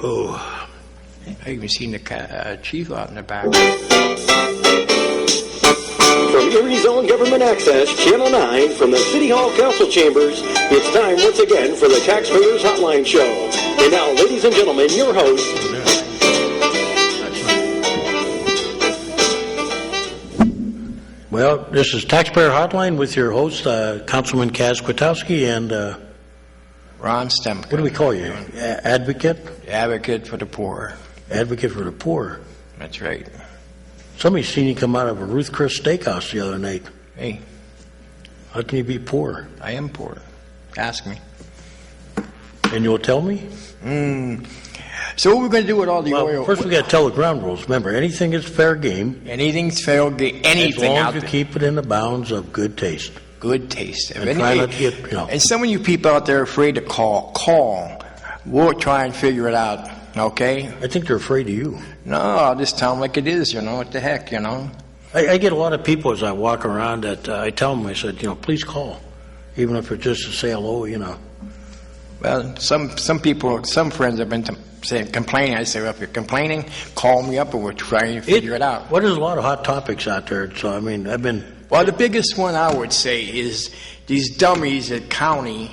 Oh, I even seen the chief out in the back. From Erie's own Government Access, Channel 9, from the City Hall Council Chambers, it's time once again for the Taxpayers Hotline Show. And now, ladies and gentlemen, your host... Well, this is Taxpayer Hotline with your host, Councilman Kaz Kwiatkowski and... Ron Stemka. What do we call you? Advocate? Advocate for the poor. Advocate for the poor. That's right. Somebody seen you come out of a Ruth Chris Steakhouse the other night. Hey. How can you be poor? I am poor. Ask me. And you'll tell me? So what are we going to do with all the oil? First we got to tell the ground rules. Remember, anything is fair game. Anything's fair game. Anything as long as you keep it in the bounds of good taste. Good taste. And try not to get, And some of you people out there are afraid to call. We'll try and figure it out. Okay? I think they're afraid of you. No, I'll just tell them like it is, what the heck, I get a lot of people as I walk around that I tell them, I said, please call. Even if it's just to say hello, Well, some people, some friends have been complaining. I say, well, if you're complaining, call me up and we'll try and figure it out. Well, there's a lot of hot topics out there. So, I've been... Well, the biggest one I would say is these dummies at county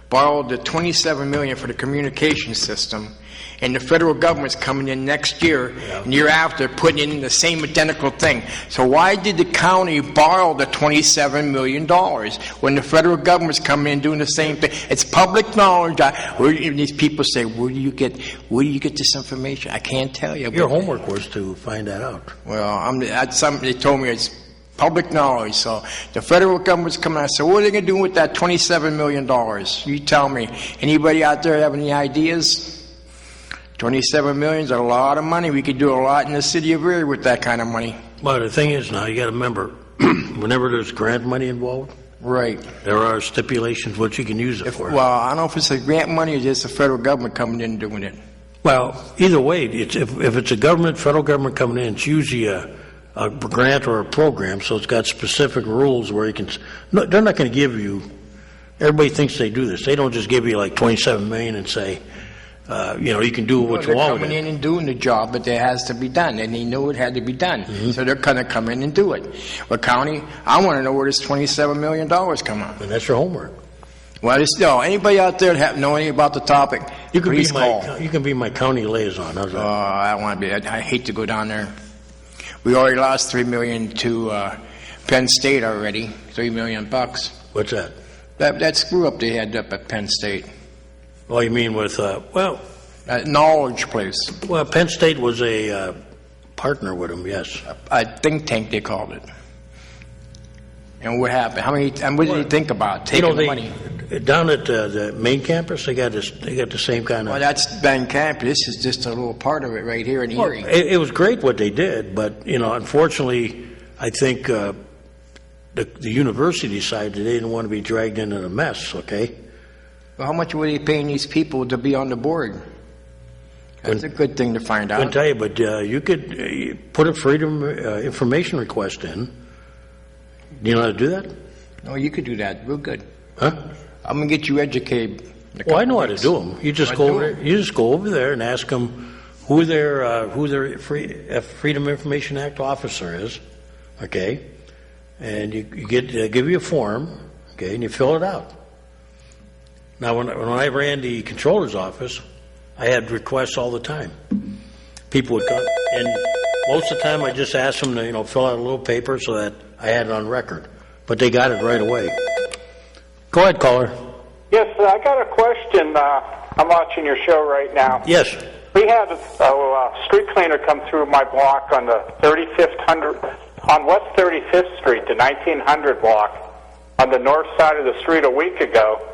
borrowed the $27 million for the communication system, and the federal government's coming in next year and year after putting in the same identical thing. So why did the county borrow the $27 million when the federal government's coming in doing the same thing? It's public knowledge. These people say, where do you get this information? I can't tell you. Your homework was to find that out. Well, they told me it's public knowledge. So the federal government's coming out. So what are they going to do with that $27 million? You tell me. Anybody out there have any ideas? 27 million is a lot of money. We could do a lot in the city of Erie with that kind of money. Well, the thing is now, you got to remember, whenever there's grant money involved, right, there are stipulations what you can use it for. Well, I don't know if it's a grant money or just the federal government coming in and doing it. Well, either way, if it's a federal government coming in, it's usually a grant or a program, so it's got specific rules where you can. No, they're not going to give you. Everybody thinks they do this. They don't just give you like 27 million and say, you can do what you want with it. They're coming in and doing the job, but it has to be done, and they knew it had to be done. Mm-hmm. So they're going to come in and do it. Well, county, I want to know where this $27 million come on. And that's your homework. Well, anybody out there that know anything about the topic, please call. You can be my county liaison. How's that? I want to be. I hate to go down there. We already lost $3 million to Penn State already. $3 million. What's that? That screw up they had up at Penn State. Oh, you mean with, knowledge place. Well, Penn State was a partner with them, yes. A think tank, they called it. And what happened? What did you think about taking the money? Down at the main campus, they got the same kind of... Well, that's main campus. This is just a little part of it right here in Erie. It was great what they did, but, unfortunately, I think the university decided they didn't want to be dragged into the mess, okay? Well, how much were they paying these people to be on the board? That's a good thing to find out. I couldn't tell you, but you could put a freedom information request in. Do you know how to do that? No, you could do that. Real good. Huh? I'm going to get you educated. Well, I know how to do them. You just go over there. You just go over there and ask them who their Freedom Information Act officer is, okay? And you give you a form, okay, and you fill it out. Now, when I ran the controller's office, I had requests all the time. People would come, and most of the time I just asked them to, fill out a little paper so that I had it on record. But they got it right away. Go ahead, caller. Yes, I got a question. I'm watching your show right now. Yes. We had a street cleaner come through my block on the 3500 on West 35th Street, the 1900 block, on the north side of the street a week ago.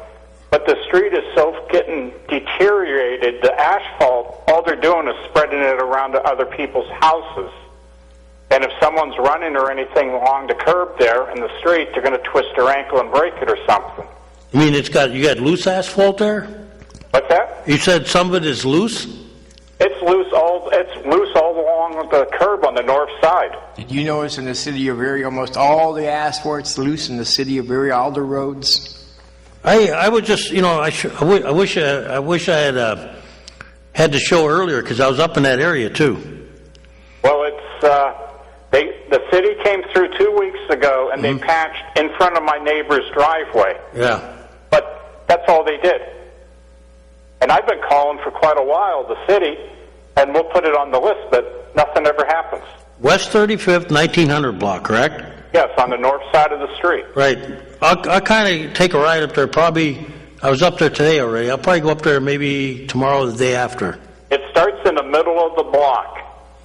But the street is so getting deteriorated, the asphalt, all they're doing is spreading it around to other people's houses. And if someone's running or anything along the curb there in the street, they're going to twist their ankle and break it or something. You mean you got loose asphalt there? What's that? You said some of it is loose? It's loose all along the curb on the north side. Did you notice in the city of Erie, almost all the asphalt's loose in the city of Erie, all the roads? I would just, I wish I had had to show earlier because I was up in that area too. Well, the city came through 2 weeks ago, and they patched in front of my neighbor's driveway. Yeah. But that's all they did. And I've been calling for quite a while, the city, and we'll put it on the list, but nothing ever happens. West 35th, 1900 block, correct? Yes, on the north side of the street. Right. I'll kind of take a ride up there probably. I was up there today already. I'll probably go up there maybe tomorrow or the day after. It starts in the middle of the block.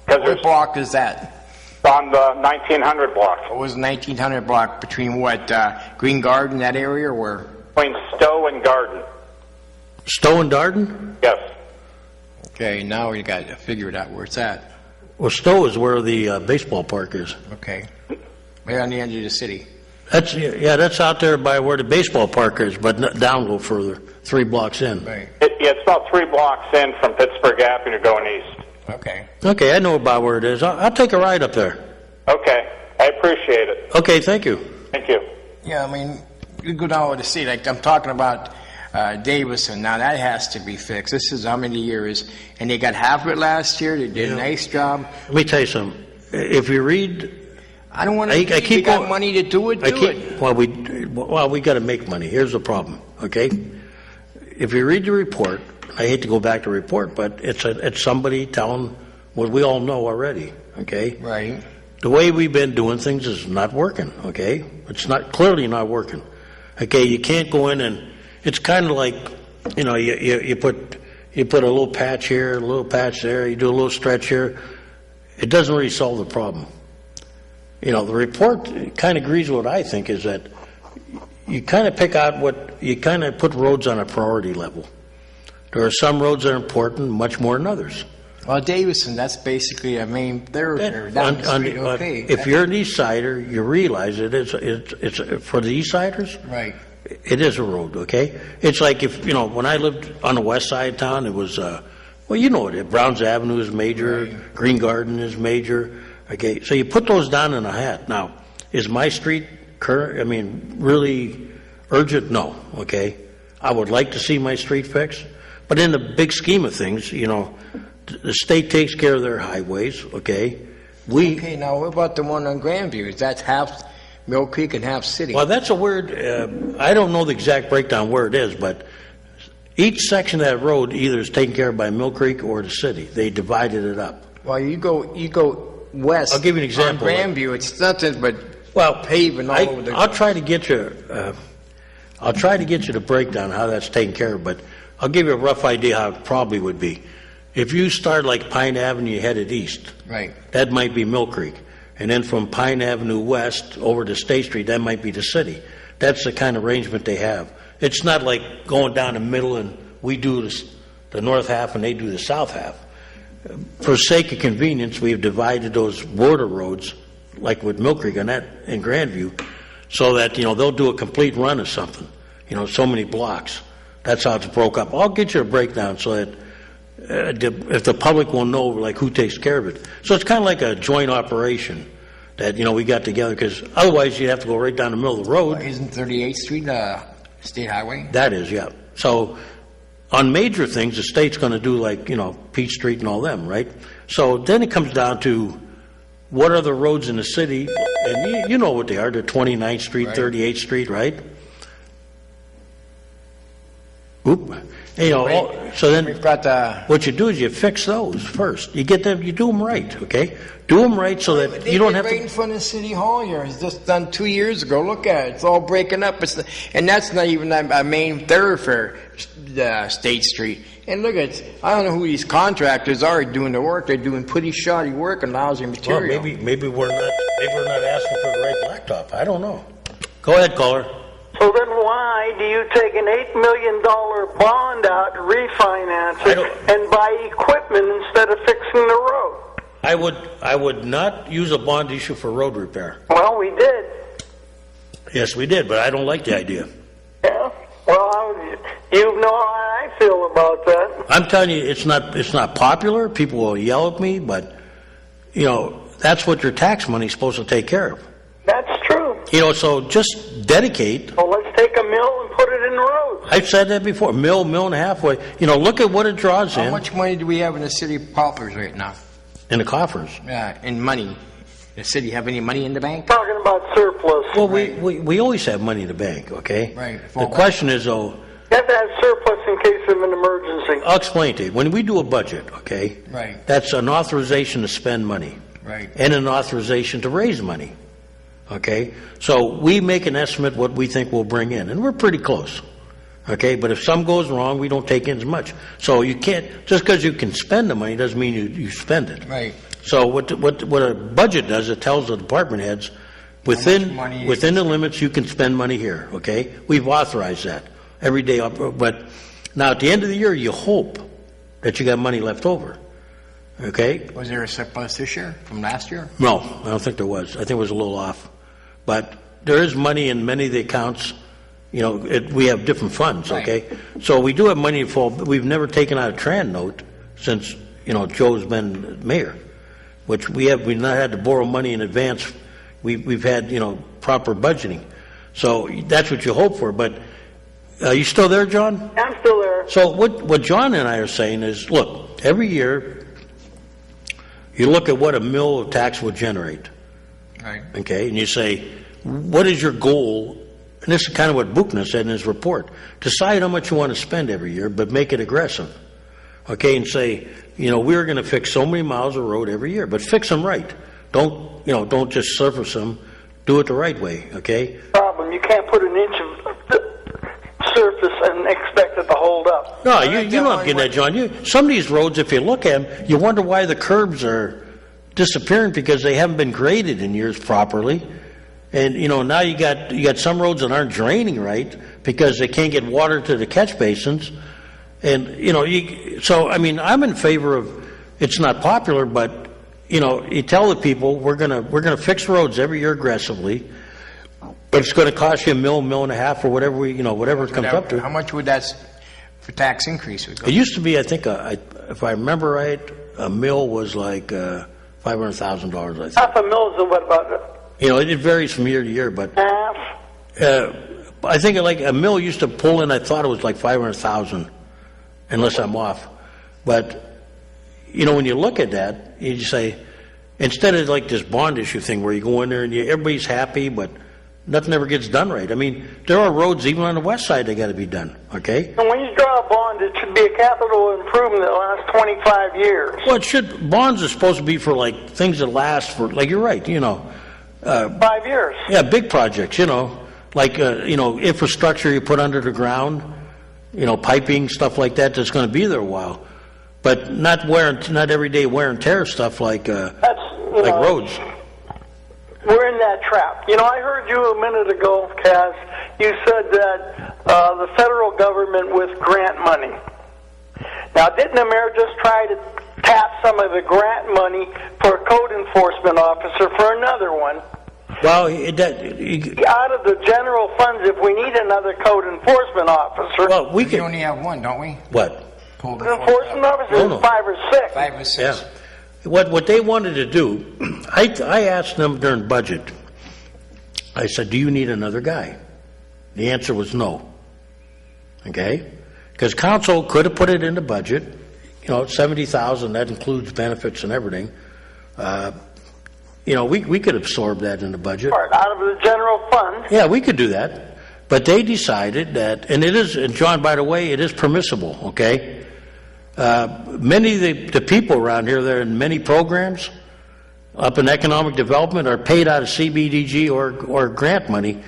What block is that? On the 1900 block. What was 1900 block between what, Green Garden, that area, or where? Between Stowe and Garden. Stowe and Darden? Yes. Okay, now we got to figure it out where it's at. Well, Stowe is where the baseball park is. Okay. Right on the edge of the city. That's out there by where the baseball park is, but down a little further, 3 blocks in. Right. It's about 3 blocks in from Pittsburgh Avenue going east. Okay. Okay, I know about where it is. I'll take a ride up there. Okay, I appreciate it. Okay, thank you. Thank you. Yeah, I mean, you go down to see, like I'm talking about Davison. Now that has to be fixed. This is how many years, and they got half of it last year. They did a nice job. Let me tell you something. If you read, I don't want to. I If keep you got going- money to do it, do it. well, we got to make money. Here's the problem. Okay, if you read the report, I hate to go back to the report, but it's somebody telling what we all know already. Okay, Right. the way we've been doing things is not working. Okay, it's clearly not working. Okay, you can't go in and it's kind of like, you put a little patch here, a little patch there, you do a little stretch here. It doesn't really solve the problem. The report kind of agrees with what I think is that you kind of pick out you kind of put roads on a priority level. There are some roads that are important much more than others. Well, Davison, that's basically a main thoroughfare down the street. Okay. If you're an East Sider, you realize it's for the East Siders. Right. It is a road, okay? It's like when I lived on the west side of town, it was, Browns Avenue is major, Right. Green Garden is major, okay? So you put those down in a hat. Now, is my street really urgent? No, okay? I would like to see my street fixed, but in the big scheme of things, the state takes care of their highways, okay? Okay, now what about the one on Grandview? Is that half Mill Creek and half city? Well, that's a weird, I don't know the exact breakdown where it is, but each section of that road either is taken care of by Mill Creek or the city. They divided it up. Well, you go west. I'll give you an example. On Grandview, it's nothing but Well, paving all over the. I'll try to get you, the breakdown how that's taken care of, but I'll give you a rough idea how it probably would be. If you start like Pine Avenue headed east, Right. that might be Mill Creek. And then from Pine Avenue west over to State Street, that might be the city. That's the kind of arrangement they have. It's not like going down the middle and we do the north half and they do the south half. For sake of convenience, we have divided those border roads, like with Mill Creek and Grandview, so that, they'll do a complete run of something, so many blocks. That's how it's broke up. I'll get you a breakdown so that if the public will know, like, who takes care of it. So it's kind of like a joint operation that, we got together, because otherwise you'd have to go right down the middle of the road. Isn't 38th Street state highway? That is, yeah. So on major things, the state's going to do like, Peach Street and all them, right? So then it comes down to what are the roads in the city, and you know what they are. They're 29th Street, Right. 38th Street, right? Oop. So then We've got what you do is you fix those first. You get them, you do them right, okay? Do them right so that you don't have right in to. front of City Hall here. It's just done 2 years ago. Look at it. It's all breaking up. And that's not even a main thoroughfare, State Street. And look at it. I don't know who these contractors are doing the work. They're doing pretty shoddy work and lousy Well, material. maybe we're not asking for the right blacktop. I don't know. Go ahead, caller. So then why do you take an $8 million bond out, refinance it, and buy equipment instead of fixing the road? I would not use a bond issue for road repair. Well, we did. Yes, we did, but I don't like the idea. Yeah. Well, you know how I feel about that. I'm telling you, it's not popular. People will yell at me, but that's what your tax money's supposed to take care of. That's true. So just dedicate. Well, let's take $1 million and put it in roads. I've said that before, mill and a half. Look at what it draws How in. much money do we have in the city of Paupers right now? In the coffers. In money. The city have any money in the bank? Talking about surplus. Well, Right. we always have money in the bank, okay? Right. The question is, though, You have to have surplus in case of an emergency. I'll explain to you. When we do a budget, okay? Right. That's an authorization to spend money. Right. And an authorization to raise money, okay? So we make an estimate what we think we'll bring in, and we're pretty close, okay? But if something goes wrong, we don't take in as much. So you can't, just because you can spend the money doesn't mean you spend it. Right. So what a budget does, it tells the department heads, within money the limits you can spend money here, okay? We've authorized that every day, but now at the end of the year, you hope that you got money left over, okay? Was there a surplus this year from last year? No, I don't think there was. I think it was a little off. But there is money in many of the accounts. We have different funds, Right. okay? So we do have money for, we've never taken out a Tran note since, Joe's been mayor, which we've not had to borrow money in advance. We've had, proper budgeting. So that's what you hope for. But are you still there, John? I'm still there. So what John and I are saying is, look, every year you look at what a mill of tax will generate, Right. okay, and you say, what is your goal? And this is kind of what Buchner said in his report. Decide how much you want to spend every year, but make it aggressive, okay, and say, we're going to fix so many miles of road every year, but fix them right. Don't just surface them. Do it the right way, okay? Problem, you can't put an inch of surface and expect it to hold up. No, you're not getting that, John. Some of these roads, if you look at them, you wonder why the curbs are disappearing because they haven't been graded in years properly. And, now you got some roads that aren't draining right because they can't get water to the catch basins. And, I'm in favor of, it's not popular, but, you tell the people we're gonna fix roads every year aggressively, but it's going to cost you a mill and a half or whatever whatever it comes up to. How much would that for tax increase would go? It used to be, I think, if I remember right, a mill was like $500,000. I think. Half a mill is what about It varies from year to year, but half? I think like a mill used to pull in. I thought it was like 500,000, unless I'm off. But when you look at that, you just say, instead of like this bond issue thing where you go in there and everybody's happy, but nothing ever gets done right. I mean, there are roads even on the west side that got to be done. Okay. And when you draw a bond, it should be a capital improvement that lasts 25 years. Well, bonds are supposed to be for like things that last for, like you're right. 5 years. Yeah, big projects. Like infrastructure you put under the ground. Piping, stuff like that. That's going to be there a while, but not everyday wear and tear stuff like roads. We're in that trap. I heard you a minute ago, Kaz. You said that the federal government with grant money. Now, didn't the mayor just try to tap some of the grant money for a code enforcement officer for another one? Well, Out of the general funds, if we need another code enforcement officer. well, we We can. only have one, don't we? What? Code Enforcement officer No. is 5 or 6. 5 or 6. Yeah. What they wanted to do, I asked them during budget. I said, "Do you need another guy?" The answer was no. Okay, because council could have put it in the budget. $70,000. That includes benefits and everything. We could absorb that in the budget. Out of the general fund. Yeah, we could do that. But they decided that, and John, by the way, it is permissible, okay? Many of the people around here that are in many programs up in economic development are paid out of CBDG or grant money.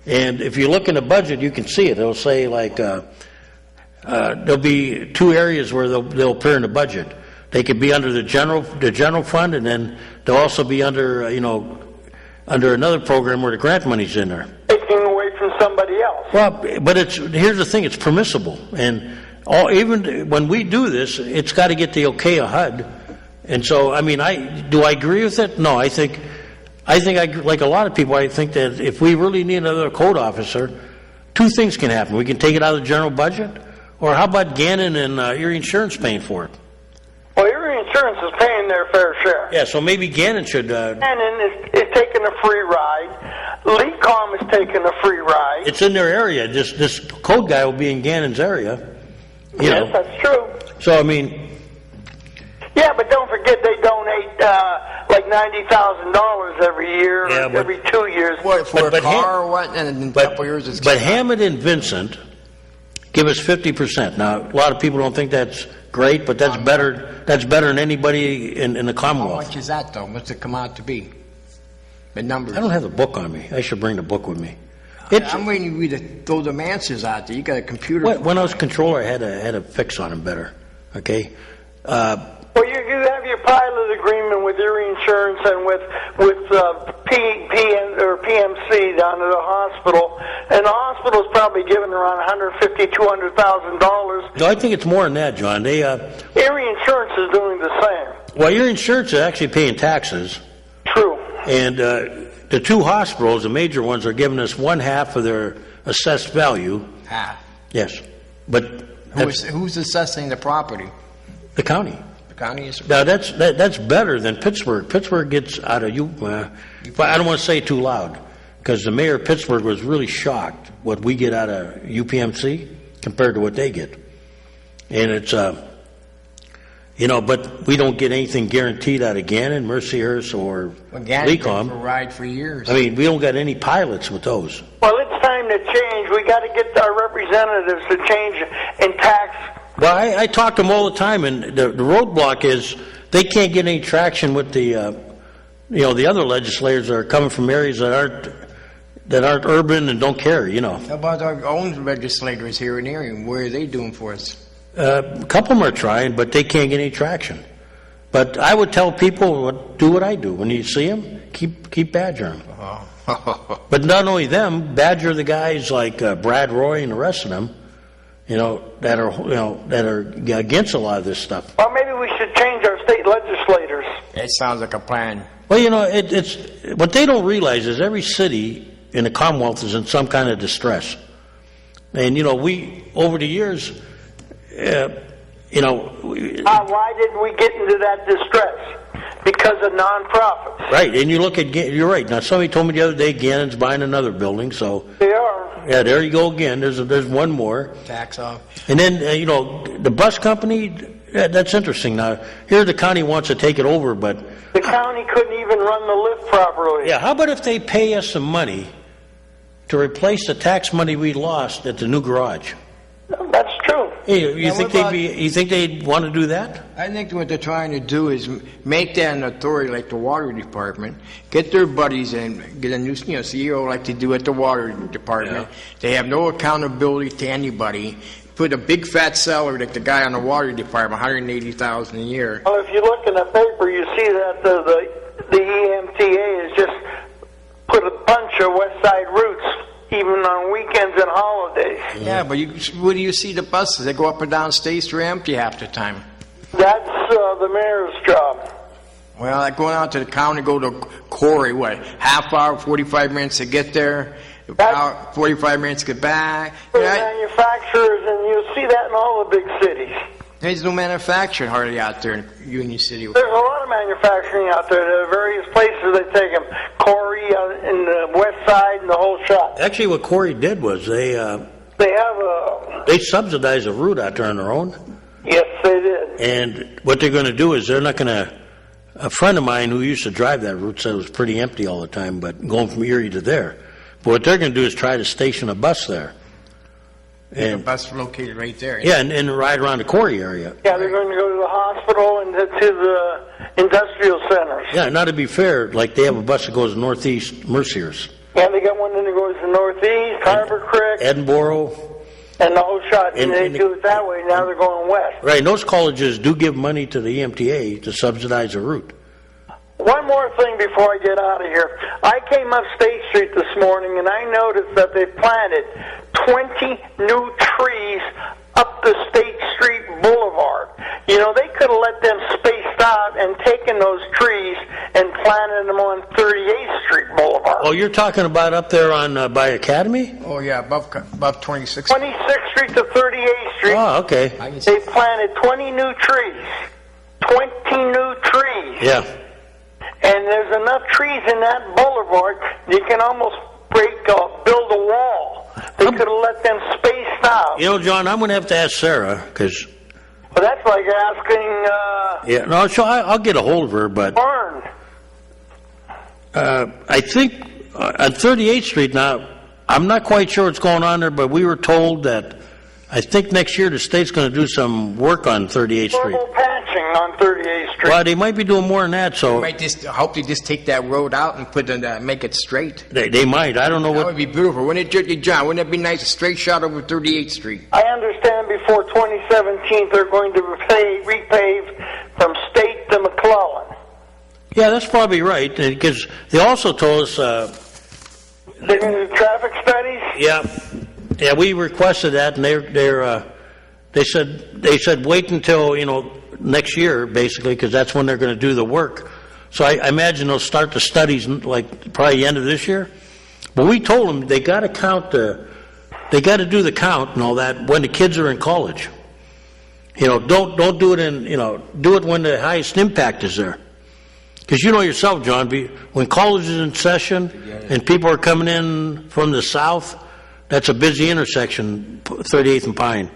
And if you look in the budget, you can see it. It'll say like there'll be 2 areas where they'll appear in the budget. They could be under the general fund, and then they'll also be under under another program where the grant money's in there. Taking away from somebody else. Well, but here's the thing: it's permissible, and even when we do this, it's got to get the okay of HUD. And so, do I agree with it? No, I think like a lot of people, I think that if we really need another code officer, 2 things can happen: we can take it out of the general budget, or how about Gannon and Erie Insurance paying for it? Well, your insurance is paying their fair share. Yeah, so maybe Gannon should. Gannon is taking a free ride. LECOM is taking a free ride. It's in their area. This code guy will be in Gannon's area. You Yes, know. that's true. So, I mean, Yeah, but don't forget they donate like $90,000 every year, Yeah, or but- every 2 years. What, for But a car or what? And in a couple years it's but Hammond and Vincent give us 50%. Now, a lot of people don't think that's great, but that's better. That's better than anybody in the How Commonwealth. much is that, though? What's it come out to be? The numbers. I don't have the book on me. I should bring the book with me. I'm waiting for you to throw them answers out there. You got a computer. When I was controller, I had a fix on them better. Okay. Well, you have your pilot agreement with your insurance and with PMC down at the hospital, and the hospital's probably giving around $150,000-$200,000. No, I think it's more than that, John. They Erie Insurance is doing the same. well, your insurance is actually paying taxes, True. and the two hospitals, the major ones, are giving us one half of their assessed value. Ah. Yes, but Who's assessing the property? the county. The county is. Now that's better than Pittsburgh. Pittsburgh gets out of you. But I don't want to say it too loud because the mayor of Pittsburgh was really shocked what we get out of UPMC compared to what they get, and it's but we don't get anything guaranteed out of Gannon, Mercyhurst, or Gannon for a LECOM. ride for years. I mean, we don't got any pilots with those. Well, it's time to change. We got to get our representatives to change in tax. Well, I talk to them all the time, and the roadblock is they can't get any traction with the other legislators that are coming from areas that aren't urban and don't care. How about our own legislators here in Erie? What are they doing for us? A couple of them are trying, but they can't get any traction. But I would tell people, do what I do. When you see them, keep badgering them. But not only them, badger the guys like Brad Roy and the rest of them. That are against a lot of this stuff. Well, maybe we should change our state legislators. It sounds like a plan. Well, it's what they don't realize is every city in the Commonwealth is in some kind of distress, and we over the years, Why didn't we get into that distress? Because of nonprofits. right? And you look at you're right. Now somebody told me the other day Gannon's buying another building, so They are. yeah, there you go again. There's one more. Tax off. And then, the bus company, that's interesting. Now, here the county wants to take it over, but, The county couldn't even run the lift properly. yeah, how about if they pay us some money to replace the tax money we lost at the new garage? That's true. Hey, Yeah, what about- you think they'd want to do that? I think what they're trying to do is make that an authority like the water department, get their buddies and get a new CEO like they do at the water department. They have no accountability to anybody. Put a big fat salary like the guy on the water department, $180,000 a year. Well, if you look in the paper, you see that the EMTA has just put a bunch of West Side routes, even on weekends and holidays. Yeah, but where do you see the buses? They go up and down State Street empty half the time. That's the mayor's job. Well, like going out to the county, go to Corey, half hour, 45 minutes to get there, 45 minutes to get back. For the manufacturers, and you'll see that in all the big cities. There's no manufacturing hardly out there in Union City. There's a lot of manufacturing out there. There are various places they take them. Corey in the West Side and the whole shop. Actually, what Corey did was They have a... they subsidized a route out there on their own. Yes, they did. And what they're going to do is they're not going to. A friend of mine who used to drive that route said it was pretty empty all the time, but going from Erie to there. But what they're going to do is try to station a bus there. The bus located right there. Yeah, and ride around the Corey area. Yeah, they're going to go to the hospital and to the industrial centers. Yeah, now to be fair, like they have a bus that goes northeast Mercyhurst, Yeah, they got one that goes to Northeast, Harbor Creek, Edinboro. and the whole shot. And they and- do it that way. Now they're going west. Right, and those colleges do give money to the EMTA to subsidize a route. One more thing before I get out of here. I came up State Street this morning, and I noticed that they planted 20 new trees up the State Street Boulevard. They could have let them spaced out and taken those trees and planted them on 38th Street Boulevard. Oh, you're talking about up there on by Academy? Oh, yeah, above 26. 26th Street to 38th Street. Oh, okay. They planted 20 new trees. 20 new trees. Yeah. And there's enough trees in that boulevard, you can almost build a wall. They could have let them spaced out. You know, John, I'm going to have to ask Sarah, because... But that's like asking, Yeah, no, so I'll get a hold of her, but... Barn. I think on 38th Street now, I'm not quite sure what's going on there, but we were told that I think next year the state's going to do some work on 38th Street. Normal patching on 38th Street. Well, they might be doing more than that, so... Might just, I hope they just take that road out and put it, make it straight. They might. I don't know That what... would be beautiful. Wouldn't it, John? Wouldn't it be nice, a straight shot over 38th Street? I understand before 2017 they're going to repave from State to McClellan. Yeah, that's probably right, because they also told us... They're going to do traffic studies? Yeah, we requested that, and they said wait until next year, basically, because that's when they're going to do the work. So I imagine they'll start the studies like probably the end of this year. But we told them they got to they got to do the count and all that when the kids are in college. Don't do it do it when the highest impact is there. Because you know yourself, John, when college is in session and people are coming in from the south, that's a busy intersection, 38th and Pine.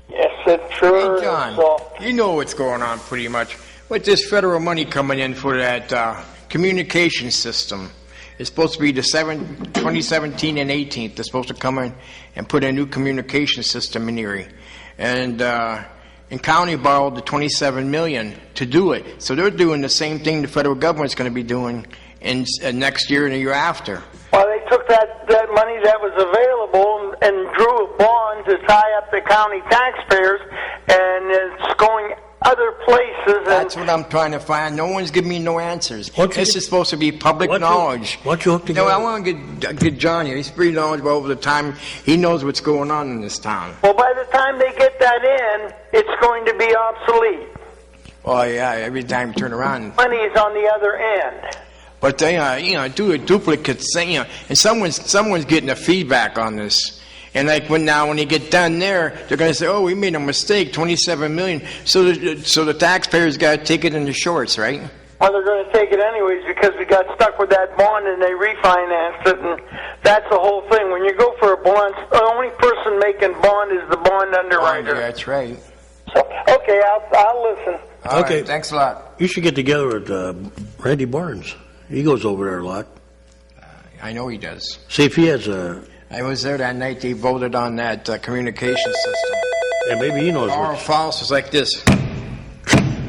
Yes, it sure Hey, John, is. So, you know what's going on pretty much. With this federal money coming in for that communication system, it's supposed to be 2017 and 18th. They're supposed to come in and put a new communication system in here. And county borrowed the $27 million to do it. So they're doing the same thing the federal government's going to be doing in next year and the year after. well, they took that money that was available and drew a bond to tie up the county taxpayers, and it's going other places. That's what I'm trying to find. No one's giving me no answers. What's This it- is supposed to be public knowledge. What you hook together? I want to get John here. He's pretty knowledgeable over the time. He knows what's going on in this town. Well, by the time they get that in, it's going to be obsolete. Oh yeah, every time you turn around. Money is on the other end. But they, do a duplicate thing, and someone's getting a feedback on this. And like when you get done there, they're going to say, "Oh, we made a mistake, $27 million." So the taxpayers got to take it in the shorts, right? Well, they're going to take it anyways because we got stuck with that bond and they refinanced it, and that's the whole thing. When you go for a bond, the only person making bond is the bond underwriter. Yeah, that's right. So, okay, I'll listen. All Okay. right, thanks a lot. You should get together with Randy Barnes. He goes over there a lot. I know he does. See if he has a... I was there that night. They voted on that communication system. Yeah, maybe he knows Our what... Faust was like this.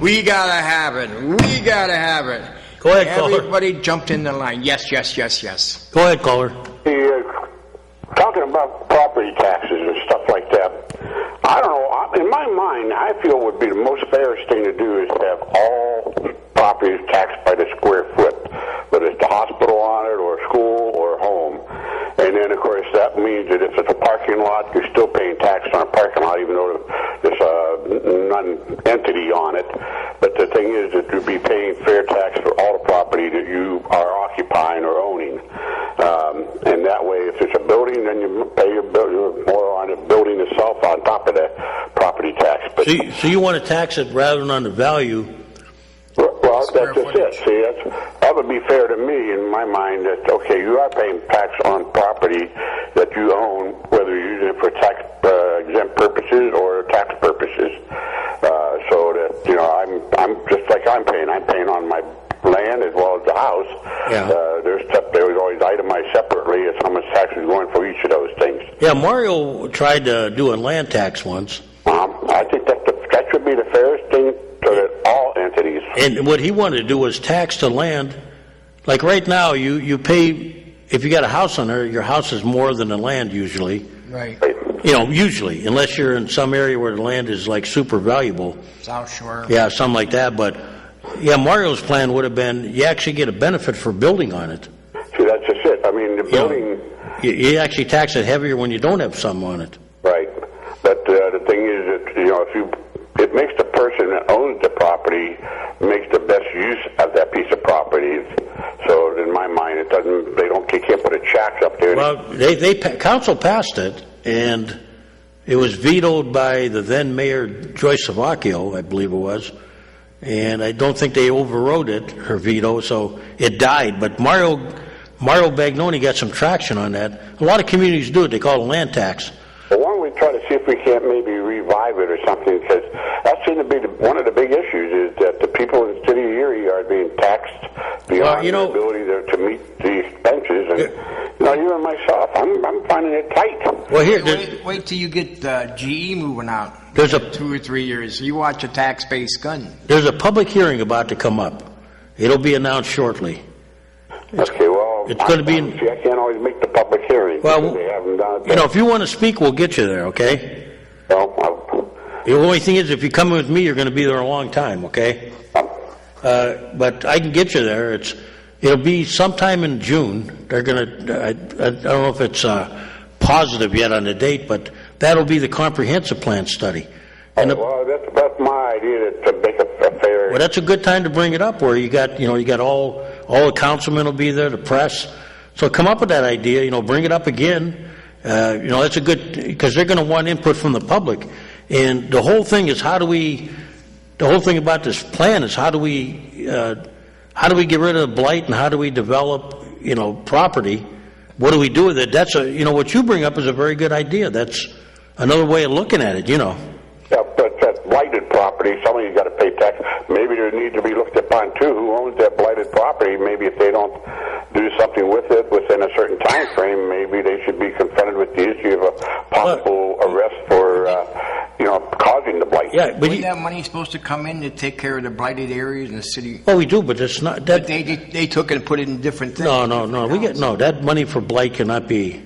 We gotta have it. We gotta have it. Go ahead, caller. Everybody jumped in the line. Yes, yes, yes, yes. Go ahead, caller. Talking about property taxes and stuff like that, I don't know. In my mind, I feel would be the most fairest thing to do is to have all properties taxed by the square foot, whether it's the hospital on it or a school or a home. And then, of course, that means that if it's a parking lot, you're still paying tax on a parking lot, even though there's a non-entity on it. But the thing is that you'd be paying fair tax for all the property that you are occupying or owning. And that way, if it's a building, then you pay your bill more on the building itself on top of the property tax. But So you want to tax it rather than on the value? well, Square that's just it. See, that would be fair to me in my mind. That okay, you are paying tax on property that you own, whether you're using it for tax exempt purposes or tax purposes. So that I'm just like I'm paying. I'm paying on my land as well as the house. Yeah. There was always itemized separately as how much tax is going for each of those things. Yeah, Mario tried to do a land tax once. I think that should be the fairest thing so that all entities. And what he wanted to do was tax the land. Like right now, you pay, if you got a house on there, your house is more than the land usually. Right. Usually, unless you're in some area where the land is like super valuable. South Shore. Yeah, something like that. But yeah, Mario's plan would have been you actually get a benefit for building on it. See, that's just it. I mean, the building. You actually tax it heavier when you don't have something on it. Right. But the thing is that, it makes the person that owns the property makes the best use of that piece of property. So in my mind, they can't put a check up there. Well, council passed it, and it was vetoed by the then mayor Joyce Savacchio, I believe it was. And I don't think they overrode it, her veto, so it died. But Mario Mario Bagnoni got some traction on that. A lot of communities do it. They call it land tax. Well, why don't we try to see if we can't maybe revive it or something? Because that seems to be one of the big issues is that the people in the city of Erie are being taxed beyond their ability to meet the expenses. And, even myself, I'm finding it tight. Well, here, wait till you get GE moving out. There's 2 or 3 years. You watch a tax-based gun. There's a public hearing about to come up. It'll be announced shortly. Okay, well, it's going to be. See, I can't always make the public hearing. Well, they haven't done it. If you want to speak, we'll get you there. Okay. Well, the only thing is, if you come with me, you're going to be there a long time. Okay. But I can get you there. It'll be sometime in June. They're going to. I don't know if it's positive yet on the date, but that'll be the comprehensive plan study. And well, that's my idea to make a fair. Well, that's a good time to bring it up. Where you got all the councilmen will be there, the press. So come up with that idea. Bring it up again. That's a good, because they're going to want input from the public. And the whole thing is the whole thing about this plan is how do we get rid of the blight and how do we develop, property? What do we do with it? That's what you bring up is a very good idea. That's another way of looking at it, Yeah, but that blighted property, somebody's got to pay tax. Maybe there needs to be looked upon too. Who owns that blighted property? Maybe if they don't do something with it within a certain time frame, maybe they should be confronted with the issue of a possible arrest for, causing the blight. Yeah, but Isn't that money supposed to come in to take care of the blighted areas in the city? Well, we do, but it's not that. But they took it and put it in different things. No. That money for blight cannot be.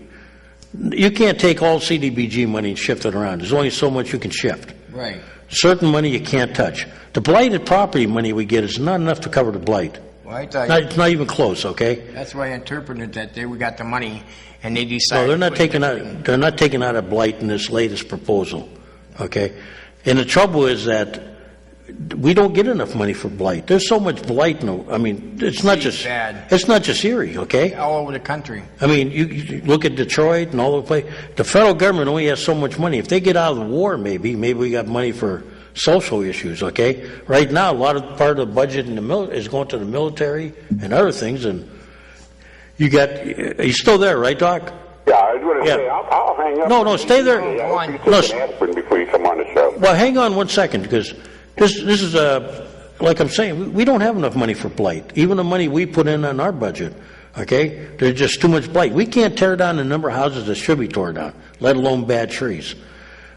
You can't take all CDBG money and shift it around. There's only so much you can shift. Right. Certain money you can't touch. The blighted property money we get is not enough to cover the blight. Well, I thought It's not even close. Okay. that's why I interpreted that we got the money and they decided. No, they're not taking out. They're not taking out a blight in this latest proposal. Okay. And the trouble is that we don't get enough money for blight. There's so much blight. It's not just bad. It's not just Erie. Okay. All over the country. You look at Detroit and all the place. The federal government only has so much money. If they get out of the war, maybe we got money for social issues. Okay. Right now, a lot of part of the budget in the is going to the military and other things. And are you still there, right, Doc? Yeah, I was going to say I'll hang up. No, stay there. Before you come on the show. Well, hang on 1 second because this is like I'm saying, we don't have enough money for blight. Even the money we put in on our budget, okay, there's just too much blight. We can't tear down the number of houses that should be torn down, let alone bad trees.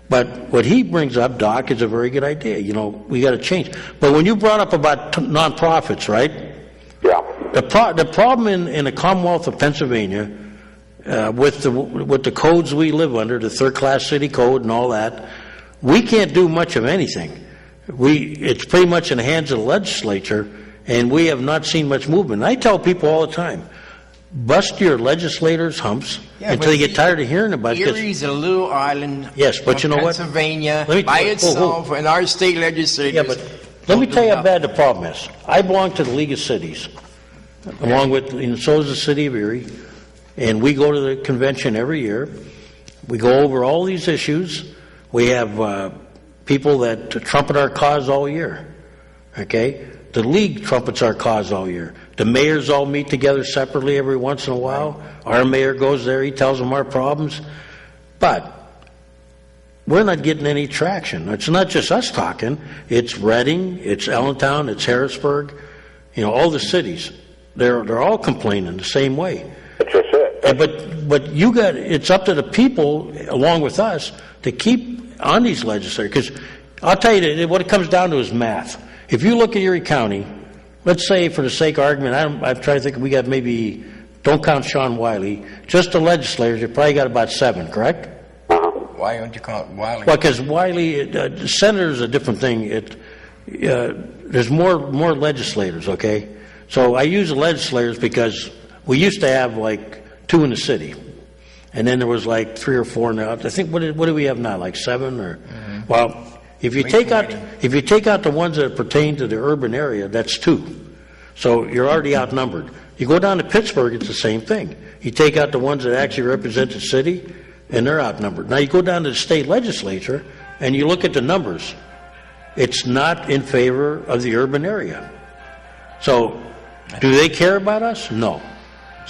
But what he brings up, Doc, is a very good idea. We got to change. But when you brought up about nonprofits, right? Yeah. The problem in the Commonwealth of Pennsylvania, with the codes we live under, the third-class city code and all that, we can't do much of anything. It's pretty much in the hands of the legislature, and we have not seen much movement. And I tell people all the time, bust your legislators' humps until they get tired of hearing about it. Erie's a little island. Yes, but you know what? Pennsylvania by itself, and our state legislators. Yeah, but let me tell you how bad the problem is. I belong to the League of Cities, along with, so does the city of Erie, and we go to the convention every year. We go over all these issues. We have people that trumpet our cause all year. Okay? The league trumpets our cause all year. The mayors all meet together separately every once in a while. Our mayor goes there, he tells them our problems. But we're not getting any traction. It's not just us talking. It's Reading, it's Allentown, it's Harrisburg. All the cities. They're all complaining the same way. That's just it. But it's up to the people, along with us, to keep on these legislators. Because I'll tell you, what it comes down to is math. If you look at Erie County, let's say for the sake of argument, I'm trying to think, we got maybe, don't count Sean Wiley, just the legislators, you probably got about 7, correct? Why don't you call it Wiley? Well, because Wiley, the senator is a different thing. There's more legislators, okay? So I use the legislators because we used to have like 2 in the city. And then there was like 3 or 4 now. I think, what do we have now, like 7? Or Well, if you take out the ones that pertain to the urban area, that's 2. So you're already outnumbered. You go down to Pittsburgh, it's the same thing. You take out the ones that actually represent the city, and they're outnumbered. Now you go down to the state legislature, and you look at the numbers. It's not in favor of the urban area. So, do they care about us? No.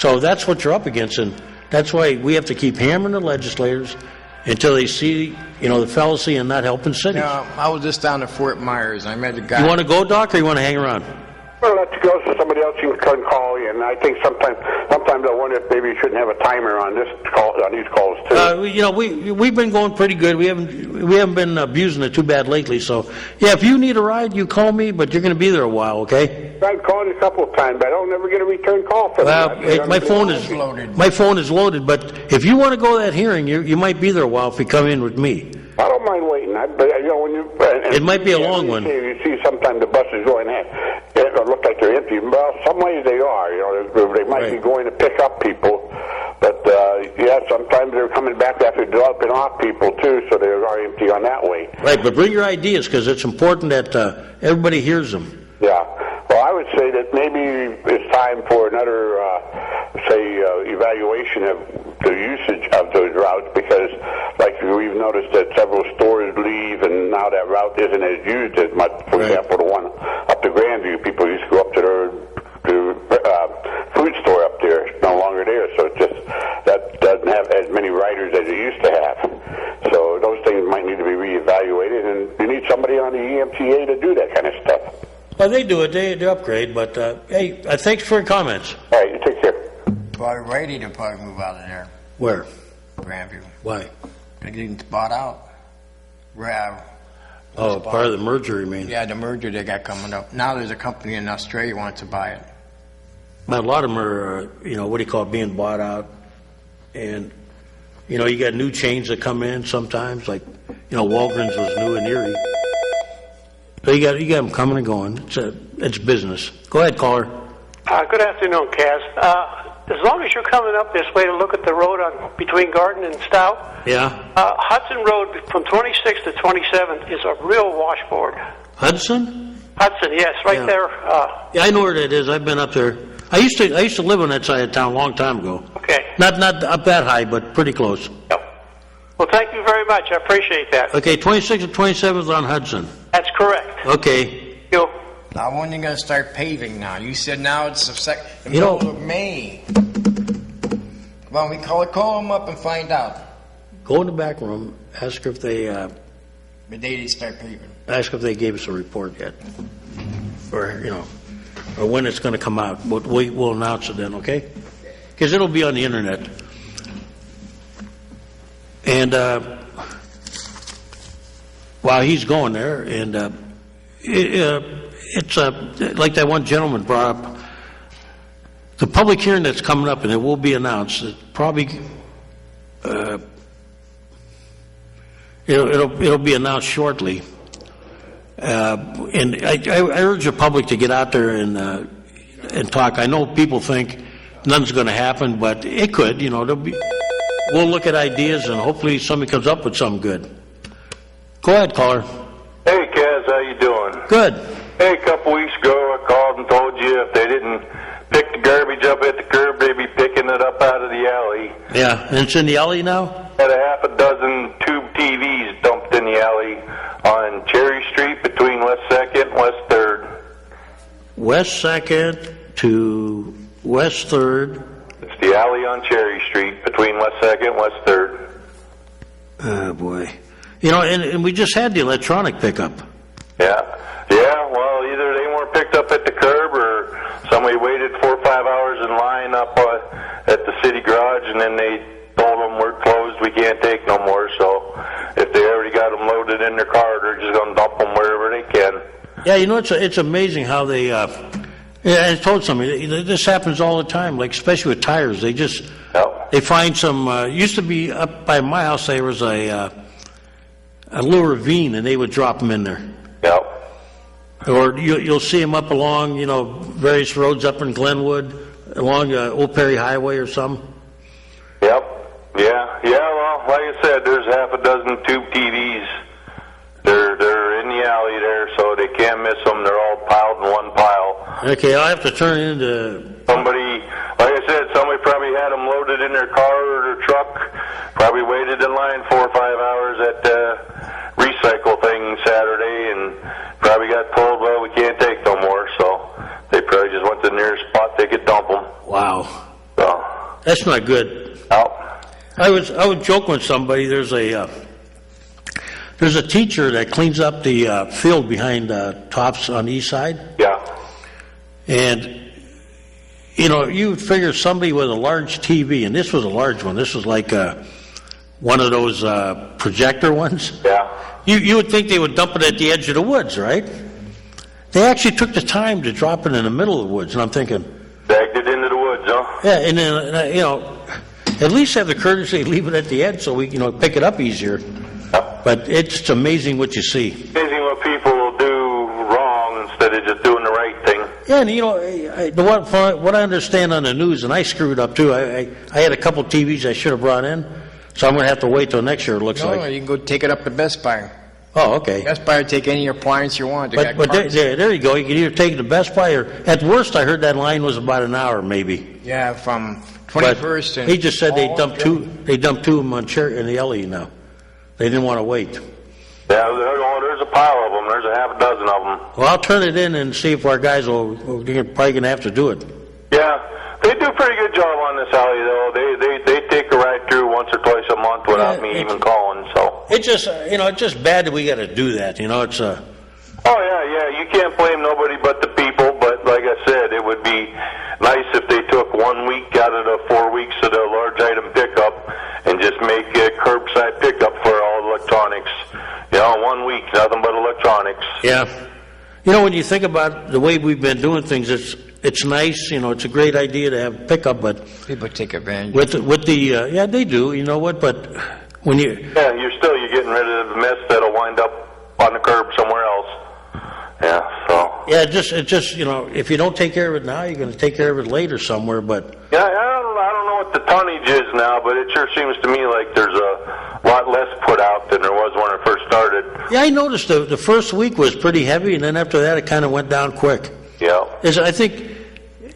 So that's what you're up against, and that's why we have to keep hammering the legislators until they see, the fallacy in not helping cities. I was just down at Fort Myers. I met a guy. You want to go, Doc, or you want to hang around? Well, let's go so somebody else can call you. And I think sometimes I wonder if maybe you shouldn't have a timer on these calls too. We've been going pretty good. We haven't been abusing it too bad lately. So yeah, if you need a ride, you call me. But you're going to be there a while, okay? I've called you a couple of times, but I don't never get a return call from my phone is loaded. But if you want to go to that hearing, you might be there a while if you come in with me. I don't mind waiting. It might be a long one. You see sometimes the buses going in. It look like they're empty. Well, some ways they are. They might be going to pick up people. But, sometimes they're coming back after dropping off people, too, so they are empty on that way. Right, but bring your ideas, because it's important that everybody hears them. Yeah. Well, I would say that maybe it's time for another, evaluation of the usage of those routes, because, like we've noticed that several stores leave, and now that route isn't as used as much. For example, the one up to Grandview, people used to go up to the food store up there. It's no longer there, so it just that doesn't have as many riders as it used to have. So those things might need to be reevaluated, and you need somebody on the EMTA to do that kind of stuff. Well, they do it. They upgrade, but hey, thanks for your comments. All right, you take care. Probably ready to probably move out of there. Where? Grandview. Why? They're getting bought out. Part of the merger, you mean? Yeah, the merger they got coming up. Now there's a company in Australia wants to buy it. But a lot of them are, being bought out. And, you got new chains that come in sometimes, like, Walgreens was new in Erie. So you got them coming and going. It's business. Go ahead, caller. Good afternoon, Kaz. As long as you're coming up this way to look at the road between Garden and Stout, Hudson Road from 26th to 27th is a real washboard. Hudson? Hudson, yes, right there. Yeah, I know where that is. I've been up there. I used to live on that side of town a long time ago. Okay. Not up that high, but pretty close. Yep. Well, thank you very much. I appreciate that. Okay, 26th and 27th on Hudson. That's correct. Okay. You. Now, when are you going to start paving now? You said now it's the middle of May. Come on, we call them up and find out. Go in the back room, ask if they... the day they start paving. Ask if they gave us a report yet. Or, or when it's going to come out. We'll announce it then, okay? Because it'll be on the internet. And while he's going there, and it's like that one gentleman brought up, the public hearing that's coming up, and it will be announced. It probably it'll be announced shortly. And I urge the public to get out there and talk. I know people think nothing's going to happen, but it could. We'll look at ideas, and hopefully somebody comes up with something good. Go ahead, caller. Hey, Kaz, how you doing? Good. Hey, a couple weeks ago I called and told you if they didn't pick the garbage up at the curb, they'd be picking it up out of the alley. Yeah, and it's in the alley now? Had a half a dozen tube TVs dumped in the alley on Cherry Street between West 2nd and West 3rd. West 2nd to West 3rd. It's the alley on Cherry Street between West 2nd and West 3rd. Oh, boy. And we just had the electronic pickup. Yeah, well, either they weren't picked up at the curb or somebody waited 4 or 5 hours in line up at the city garage, and then they told them we're closed, we can't take no more. So if they already got them loaded in their car, they're just going to dump them wherever they can. Yeah, it's amazing how they... I told somebody, this happens all the time, like especially with tires. They just... They find some... used to be up by my house, there was a little ravine, and they would drop them in there. Yep. Or you'll see them up along, various roads up in Glenwood, along Old Perry Highway or something. Yep. Yeah. Well, like I said, there's half a dozen tube TVs. They're in the alley there, so they can't miss them. They're all piled in one pile. Okay, I'll have to turn it into... Somebody, like I said, somebody probably had them loaded in their car or their truck. Probably waited in line 4 or 5 hours at the recycle thing Saturday, and probably got told, well, we can't take no more. So they probably just went to the nearest spot they could dump them. Wow. So That's not good. No. I was joking with somebody. There's a teacher that cleans up the field behind Tops on the east side. Yeah. And you would figure somebody with a large TV, and this was a large one. This was like one of those projector ones. Yeah. You would think they would dump it at the edge of the woods, right? They actually took the time to drop it in the middle of the woods, and I'm thinking, Bagged it into the woods, huh? yeah, and then at least have the courtesy to leave it at the edge so we pick it up easier. Yep. But it's amazing what you see. Amazing what people will do wrong instead of just doing the right thing. Yeah, and what I understand on the news, and I screwed up too. I had a couple TVs I should have brought in, so I'm going to have to wait till next year. It looks like. No, you can go take it up to Best Buy. Oh, okay. Best Buy will take any appliance you want. But there you go. You can either take it to Best Buy or, at worst, I heard that line was about an hour, maybe. Yeah, from But 21st and... he just said they dumped two of them on in the alley now. They didn't want to wait. Yeah, there's a pile of them. There's a half a dozen of them. Well, I'll turn it in and see if our guys we're probably going to have to do it. Yeah, they do a pretty good job on this alley, though. They take a ride through once or twice a month without me even calling. So it's just it's just bad that we got to do that. It's Oh yeah, you can't blame nobody but the people. But like I said, it would be nice if they took 1 week out of the 4 weeks of the large item pickup and just make a curbside pickup for all electronics. 1 week, nothing but electronics. Yeah. When you think about the way we've been doing things, it's nice. It's a great idea to have pickup, but people take advantage. With the yeah, they do. You know what? But when you're getting rid of the mess that'll wind up on the curb somewhere else. Yeah. So. Yeah, it's just if you don't take care of it now, you're going to take care of it later somewhere. But yeah, I don't know what the tonnage is now, but it sure seems to me like there's a lot less put out than there was when it first started. Yeah, I noticed the first week was pretty heavy, and then after that it kind of went down quick. Yeah. I think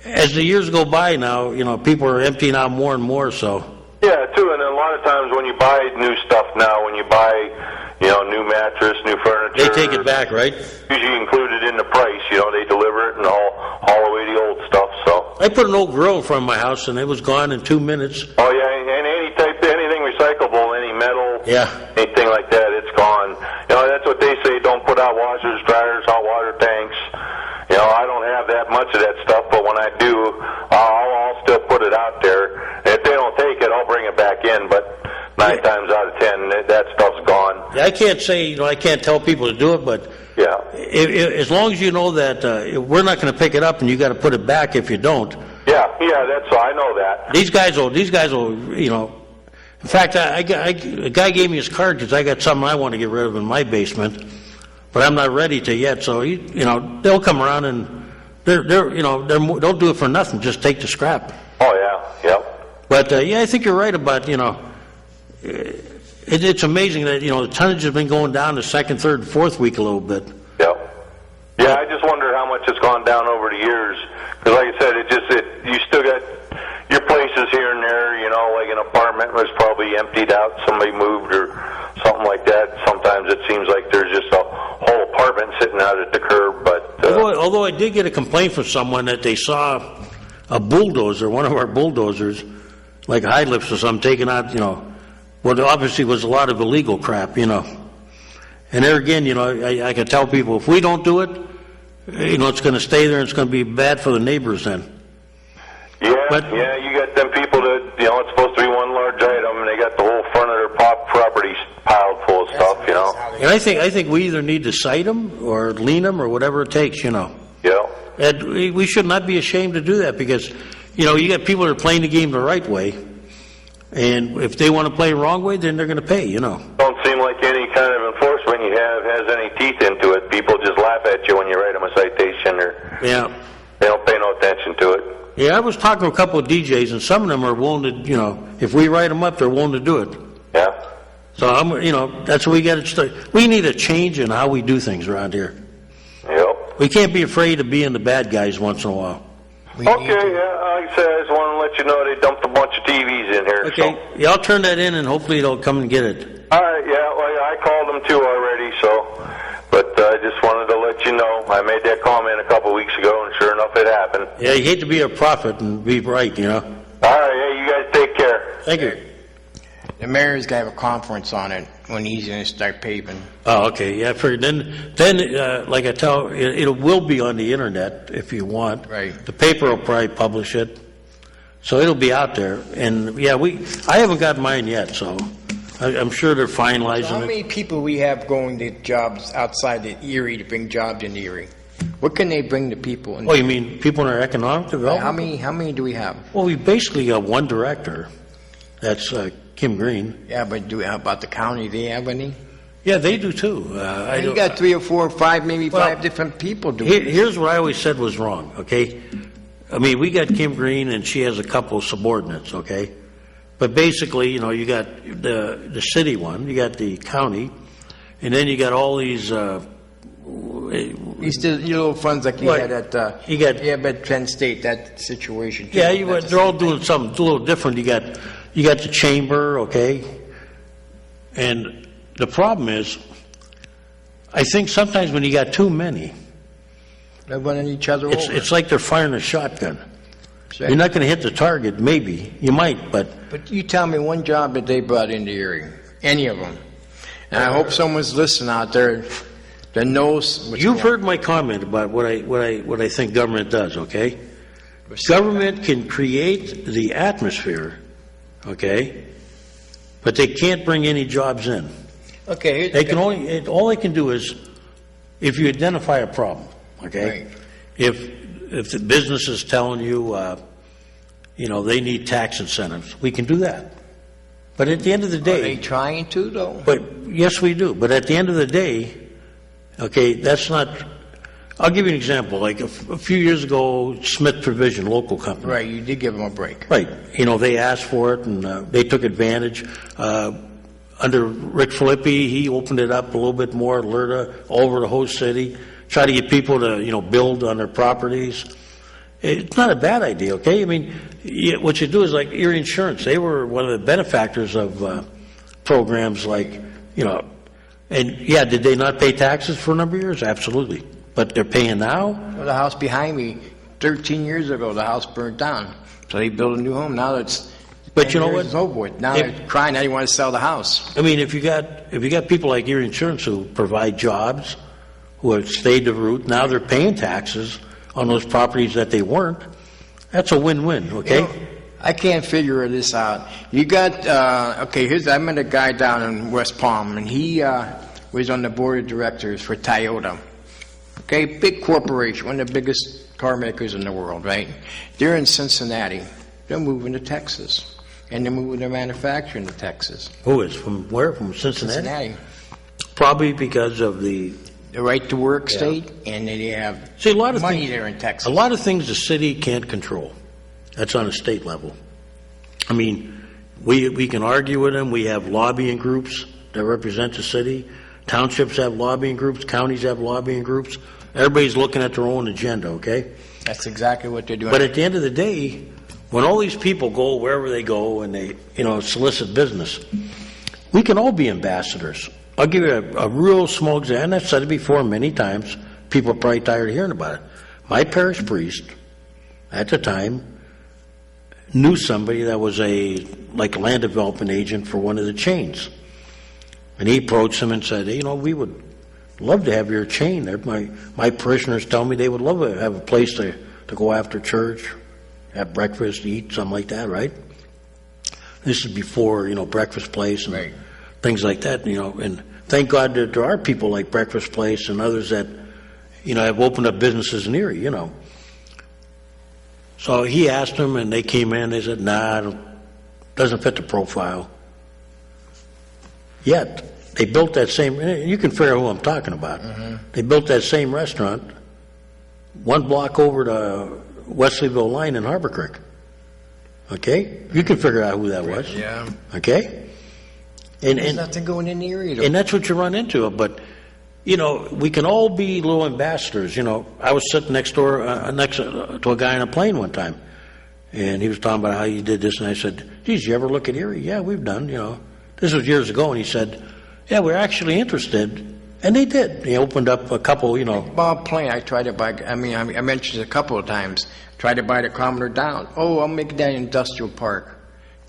as the years go by now, people are emptying out more and more. So. Yeah, too, and a lot of times when you buy new stuff now, when you buy new mattress, new furniture, they take it back, right? Usually included in the price. They deliver it and haul away the old stuff. So I put an old grill in front of my house, and it was gone in 2 minutes. Oh yeah, and anything recyclable, any metal, anything like that, it's gone. That's what they say. Don't put out washers, dryers, hot water tanks. I don't have that much of that stuff, but when I do, I'll still put it out there. And if they don't take it, I'll bring it back in. But 9 times out of 10, that stuff's gone. Yeah, I can't say, I can't tell people to do it, but yeah, as long as you know that we're not going to pick it up, and you got to put it back if you don't. Yeah, that's I know that. These guys will, In fact, a guy gave me his card because I got something I want to get rid of in my basement, but I'm not ready to yet. So they'll come around and they'll do it for nothing. Just take the scrap. Oh yeah, yep. But I think you're right about it's amazing that the tonnage has been going down the second, third, fourth week a little bit. Yep. Yeah, I just wonder how much it's gone down over the years. Because like I said, you still got your places here and there. Like an apartment was probably emptied out, somebody moved or something like that. Sometimes it seems like there's just a whole apartment sitting out at the curb. But although I did get a complaint from someone that they saw a bulldozer, one of our bulldozers, like high lifts or something, taking out, what obviously was a lot of illegal crap, And there again, I can tell people, if we don't do it, it's going to stay there and it's going to be bad for the neighbors then. Yeah, you got them people that, it's supposed to be one large item and they got the whole front of their property piled full of stuff, And I think we either need to cite them or lien them or whatever it takes, Yeah. And we should not be ashamed to do that because, you got people that are playing the game the right way. And if they want to play the wrong way, then they're going to pay, Don't seem like any kind of enforcement you have has any teeth into it. People just laugh at you when you write them a citation or they don't pay no attention to it. Yeah, I was talking to a couple of DJs, and some of them are willing to, if we write them up, they're willing to do it. Yeah. So, that's what we got to start. We need a change in how we do things around here. Yep. We can't be afraid of being the bad guys once in a while. Okay, like I said, I just want to let you know they dumped a bunch of TVs in here. Okay, yeah, I'll turn that in, and hopefully they'll come and get it. All right, I called them too already, but I just wanted to let you know. I made that comment a couple weeks ago, and sure enough, it happened. Yeah, you hate to be a prophet and be right, All right, you guys Thank you. The mayor's got to have a conference on it when he's going to start paving. Oh, okay, yeah, then, like I tell, it will be on the internet if you want. Right. The paper will probably publish it, so it'll be out there. And, yeah, I haven't got mine yet, so I'm sure they're So finalizing how it. many people we have going to jobs outside the Erie to bring jobs into Erie? What can they bring to people? Oh, you mean people in our economic development? How many do we have? Well, we basically got one director. That's Kim Green. Yeah, but how about the county? Do they have any? Yeah, they do too. You got 3 or 4 or 5, maybe 5 different people doing it. Here's what I always said was wrong, okay? I mean, we got Kim Green, and she has a couple of subordinates, okay? But basically, you know, you got the city one, you got the county, and then you got all these... These little funds like you What? had at but Penn State, that situation. Too. Yeah, That's they're all doing something a little different. You got the chamber, okay? And the problem is, I think sometimes when you got too many, they're running each other over. it's like they're firing a shotgun. Sure. You're not going to hit the target, maybe. You might, but... But you tell me one job that they brought into Erie, any of them. And I hope someone's listening out there that knows what's You've going heard my comment about what I think government does, okay? Government can create the atmosphere, okay? But they can't bring any jobs in. Okay. They can all they can do is, if you identify a problem, okay? Right. If the business is telling you, you know, they need tax incentives, we can do that. But at the end of the Are they day, trying to, though? but yes, we do. But at the end of the day, okay, that's not. I'll give you an example. Like a few years ago, Smith Provision, local company. Right, you did give them a break. Right. You know, they asked for it, and they took advantage. Under Rick Filippi, he opened it up a little bit more, Alerta, all over the whole city, try to get people to, you know, build on their properties. It's not a bad idea, okay? I mean, what you do is like Erie Insurance. They were one of the benefactors of programs like, you know, and yeah, did they not pay taxes for a number of years? Absolutely. But they're paying now? Well, the house behind me, 13 years ago, the house burned down. So they built a new home. Now it's... But you know what? It's over with. Now they're crying. Now they want to sell the house. I mean, if you got people like Erie Insurance who provide jobs, who have stayed the route, now they're paying taxes on those properties that they weren't. That's a win-win, okay? You know, I can't figure this out. You got I met a guy down in West Palm, and he was on the board of directors for Toyota. Okay, big corporation, one of the biggest car makers in the world, right? They're in Cincinnati. They're moving to Texas. And they're moving their manufacturing to Texas. Who is? From where? From Cincinnati? Cincinnati. Probably because of the right to work state, and they have a lot of money things, there in Texas. A lot of things the city can't control. That's on a state level. I mean, we can argue with them. We have lobbying groups that represent the city. Townships have lobbying groups. Counties have lobbying groups. Everybody's looking at their own agenda, okay? That's exactly what they're doing. But at the end of the day, when all these people go wherever they go and they, you know, solicit business, we can all be ambassadors. I'll give you a real small example, and I've said it before many times. People are probably tired of hearing about it. My parish priest, at the time, knew somebody that was a land development agent for one of the chains. And he approached him and said, hey, you know, we would love to have your chain there. My parishioners tell me they would love to have a place to go after church, have breakfast, eat, something like that, right? This is before, you know, Breakfast Place and things like that, you know. And thank God that there are people like Breakfast Place and others that, you know, have opened up businesses in Erie, you know. So he asked them, and they came in. They said, nah, it doesn't fit the profile. Yet, they built that same, you can figure out who I'm talking about. Mm-hmm. They built that same restaurant 1 block over to Wesleyville Line in Harbor Creek. Okay? You can figure out who that was. Yeah. Okay? There's nothing going in the area. And that's what you run into. But, you know, we can all be little ambassadors. You know, I was sitting next door, next to a guy on a plane one time, and he was talking about how you did this, and I said, geez, you ever look at Erie? Yeah, we've done, you know. This was years ago, and he said, yeah, we're actually interested. And they did. They opened up a couple, you know. Bob Plain, I tried to buy, I mentioned it a couple of times, tried to buy the Commodore down. Oh, I'll make that industrial park.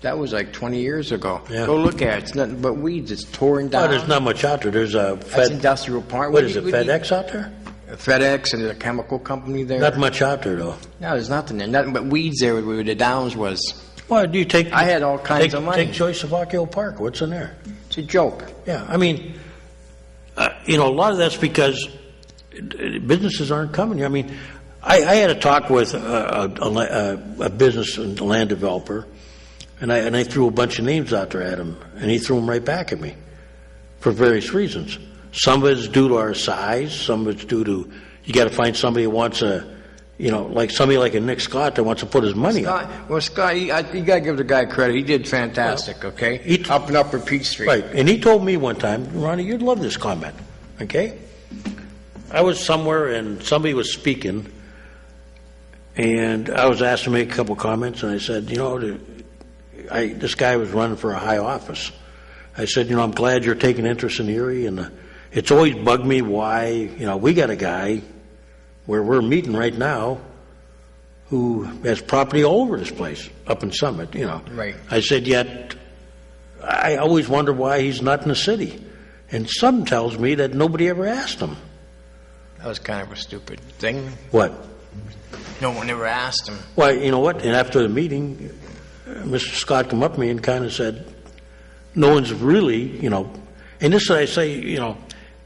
That was like 20 years ago. Yeah. Go look at it. It's nothing but weeds. It's torn down. Oh, there's not much out there. There's a That's industrial park. What is it, FedEx out there? FedEx and there's a chemical company there. Not much out there, though. No, there's nothing there. Nothing but weeds there where the Downs was. Why do you take? I had all kinds of money. Take Joyce Park. What's in there? It's a joke. Yeah, I mean, a lot of that's because businesses aren't coming here. I mean, I had a talk with a business and land developer, and I threw a bunch of names out there at him, and he threw them right back at me for various reasons. Some of it's due to our size. Some of it's due to you got to find somebody who wants like somebody like a Nick Scott that wants to put his money up. Well, Scott, you got to give the guy credit. He did fantastic, okay? Up and Upper Peach Street. Right, and he told me one time, Ronnie, you'd love this comment, okay? I was somewhere and somebody was speaking, and I was asked to make a couple comments, and I said, this guy was running for a high office. I said, I'm glad you're taking interest in the area, and it's always bugged me why, we got a guy where we're meeting right now who has property all over this place, up in Summit, Right. I said, yet I always wonder why he's not in the city. And some tells me that nobody ever asked him. That was kind of a stupid thing. What? No one ever asked him. Well, you know what? And after the meeting, Mr. Scott came up to me and kind of said, no one's really, and this is what I say,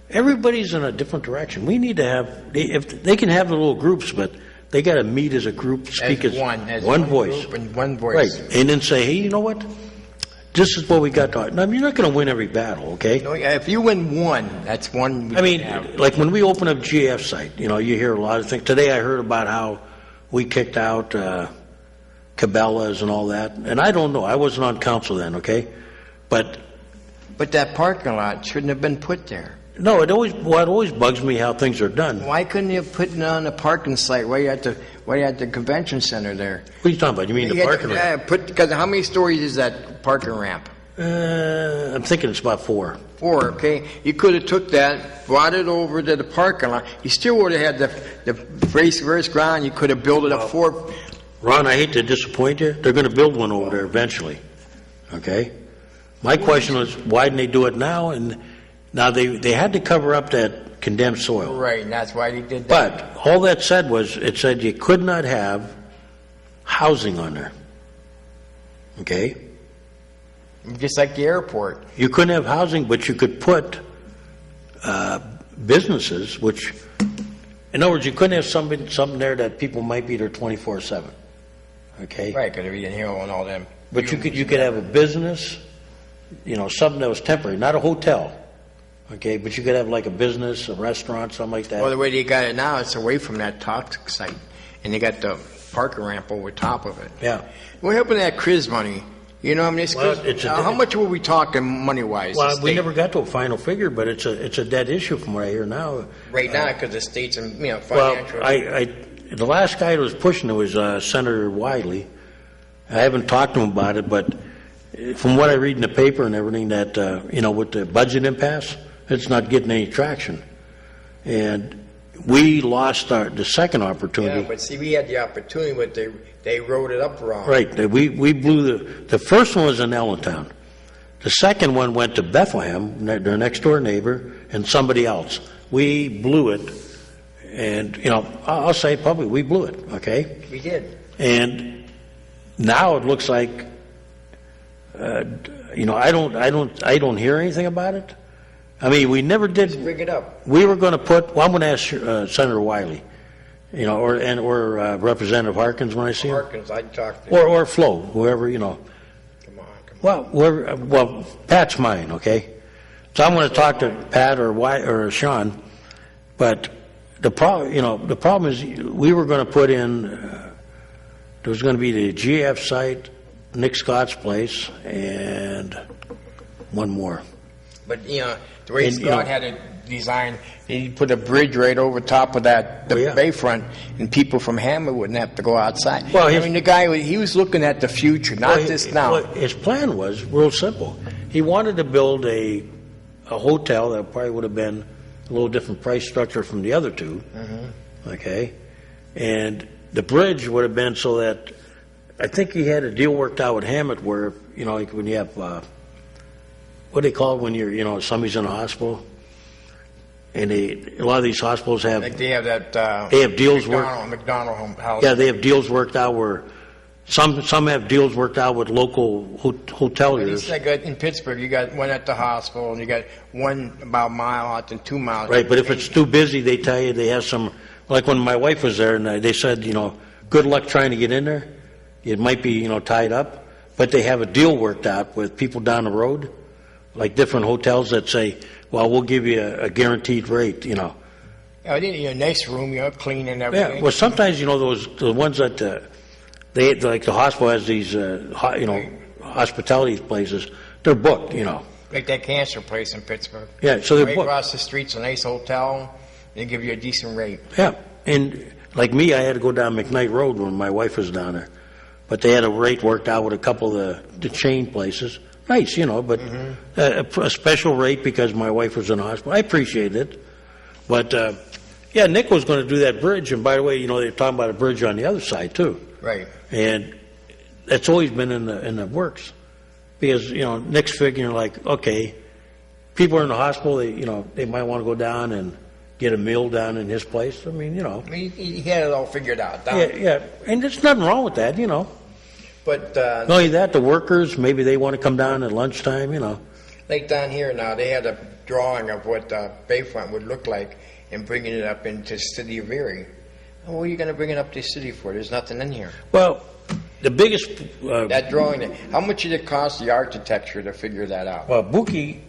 everybody's in a different direction. We need to have, if they can have the little groups, but they got to meet as a group, speak as one voice. And one voice. Right. And then say, hey, you know what? This is what we got to. Now, you're not going to win every battle, okay? No, if you win one, that's one. Like when we open up GF site, you hear a lot of things. Today I heard about how we kicked out Cabela's and all that. And I don't know. I wasn't on council then, okay? But that parking lot shouldn't have been put there. No, it always bugs me how things are done. Why couldn't you put it on a parking site way at the convention center there? What are you talking about? You mean the parking ramp? Yeah, because how many stories is that parking ramp? I'm thinking it's about 4. 4, okay. You could have took that, brought it over to the parking lot. You still would have had the race ground. You could have built it up 4. Ron, I hate to disappoint you. They're going to build one over there eventually. Okay. My question was, why didn't they do it now? And now they had to cover up that condemned soil. Right, and that's why they did that. But all that said was, it said you could not have housing on there. Okay? Just like the airport. You couldn't have housing, but you could put businesses, which, in other words, you couldn't have something there that people might be there 24/7. Okay? Right, because they're eating here and all them. But you could have a business, something that was temporary, not a hotel. Okay, but you could have like a business, a restaurant, something like that. Well, the way they got it now, it's away from that toxic site, and they got the parking ramp over top of it. Yeah. What happened to that CRIS money? How much were we talking money-wise? Well, we never got to a final figure, but it's a dead issue from what I hear now. Right now, because the state's financial. Well, the last guy that was pushing it was Senator Wiley. I haven't talked to him about it, but from what I read in the paper and everything, that with the budget impasse, it's not getting any traction, and we lost the second opportunity. Yeah, but see, we had the opportunity, but they wrote it up wrong. Right. We blew the first one was in Allentown. The second one went to Bethlehem, their next door neighbor, and somebody else. We blew it, and I'll say it publicly, we blew it. Okay. We did. And now it looks like I don't hear anything about it. I mean, we never did. Let's bring it up. We were going to put. Well, I'm going to ask Senator Wiley, or Representative Harkins when I see him. Harkins, I'd talk to. Or Flo, whoever Come on. Well, Pat's mine, okay. So I'm going to talk to Pat or Sean, but the problem is we were going to put in. There was going to be the GF site, Nick Scott's place, and one more. But the way Scott had it designed, he put a bridge right over top of the bayfront, and people from Hammond wouldn't have to go outside. Well, the guy, he was looking at the future, not just now. Well, his plan was real simple. He wanted to build a hotel that probably would have been a little different price structure from the other two. Mm-hmm. Okay, and the bridge would have been so that I think he had a deal worked out with Hammett where, like when you have, what do they call it when you're, somebody's in a hospital? And a lot of these hospitals have... Like they have that... they have deals McDonald house. Yeah, they have deals worked out where... Some have deals worked out with local hoteliers. It's like in Pittsburgh, you got one at the hospital, and you got one about a mile out and 2 miles. Right, but if it's too busy, they tell you they have some... Like when my wife was there, and they said, good luck trying to get in there. It might be, tied up. But they have a deal worked out with people down the road, like different hotels that say, well, we'll give you a guaranteed rate, Yeah, a nice room, clean and everything. Yeah, well, sometimes, the ones that... They like the hospital has these, hospitality places. They're booked, Like that cancer place in Pittsburgh. Yeah, so they're right booked. Across the street's a nice hotel. They give you a decent rate. Yeah, and like me, I had to go down McKnight Road when my wife was down there, but they had a rate worked out with a couple of the chain places. Nice, but a special rate because my wife was in the hospital. I appreciate it, but yeah, Nick was going to do that bridge, and by the way, they're talking about a bridge on the other side too. Right. And that's always been in the works, because Nick's figuring like, okay, people are in the hospital, they might want to go down and get a meal down in his place. I mean, he had it all figured out. Yeah, and there's nothing wrong with that, But not only that, the workers maybe they want to come down at lunchtime, Like down here now, they had a drawing of what Bayfront would look like and bringing it up into the city of Erie. What are you going to bring it up to the city for? There's nothing in here. Well, the biggest... that drawing, how much did it cost the architecture to figure that out? Well, Buki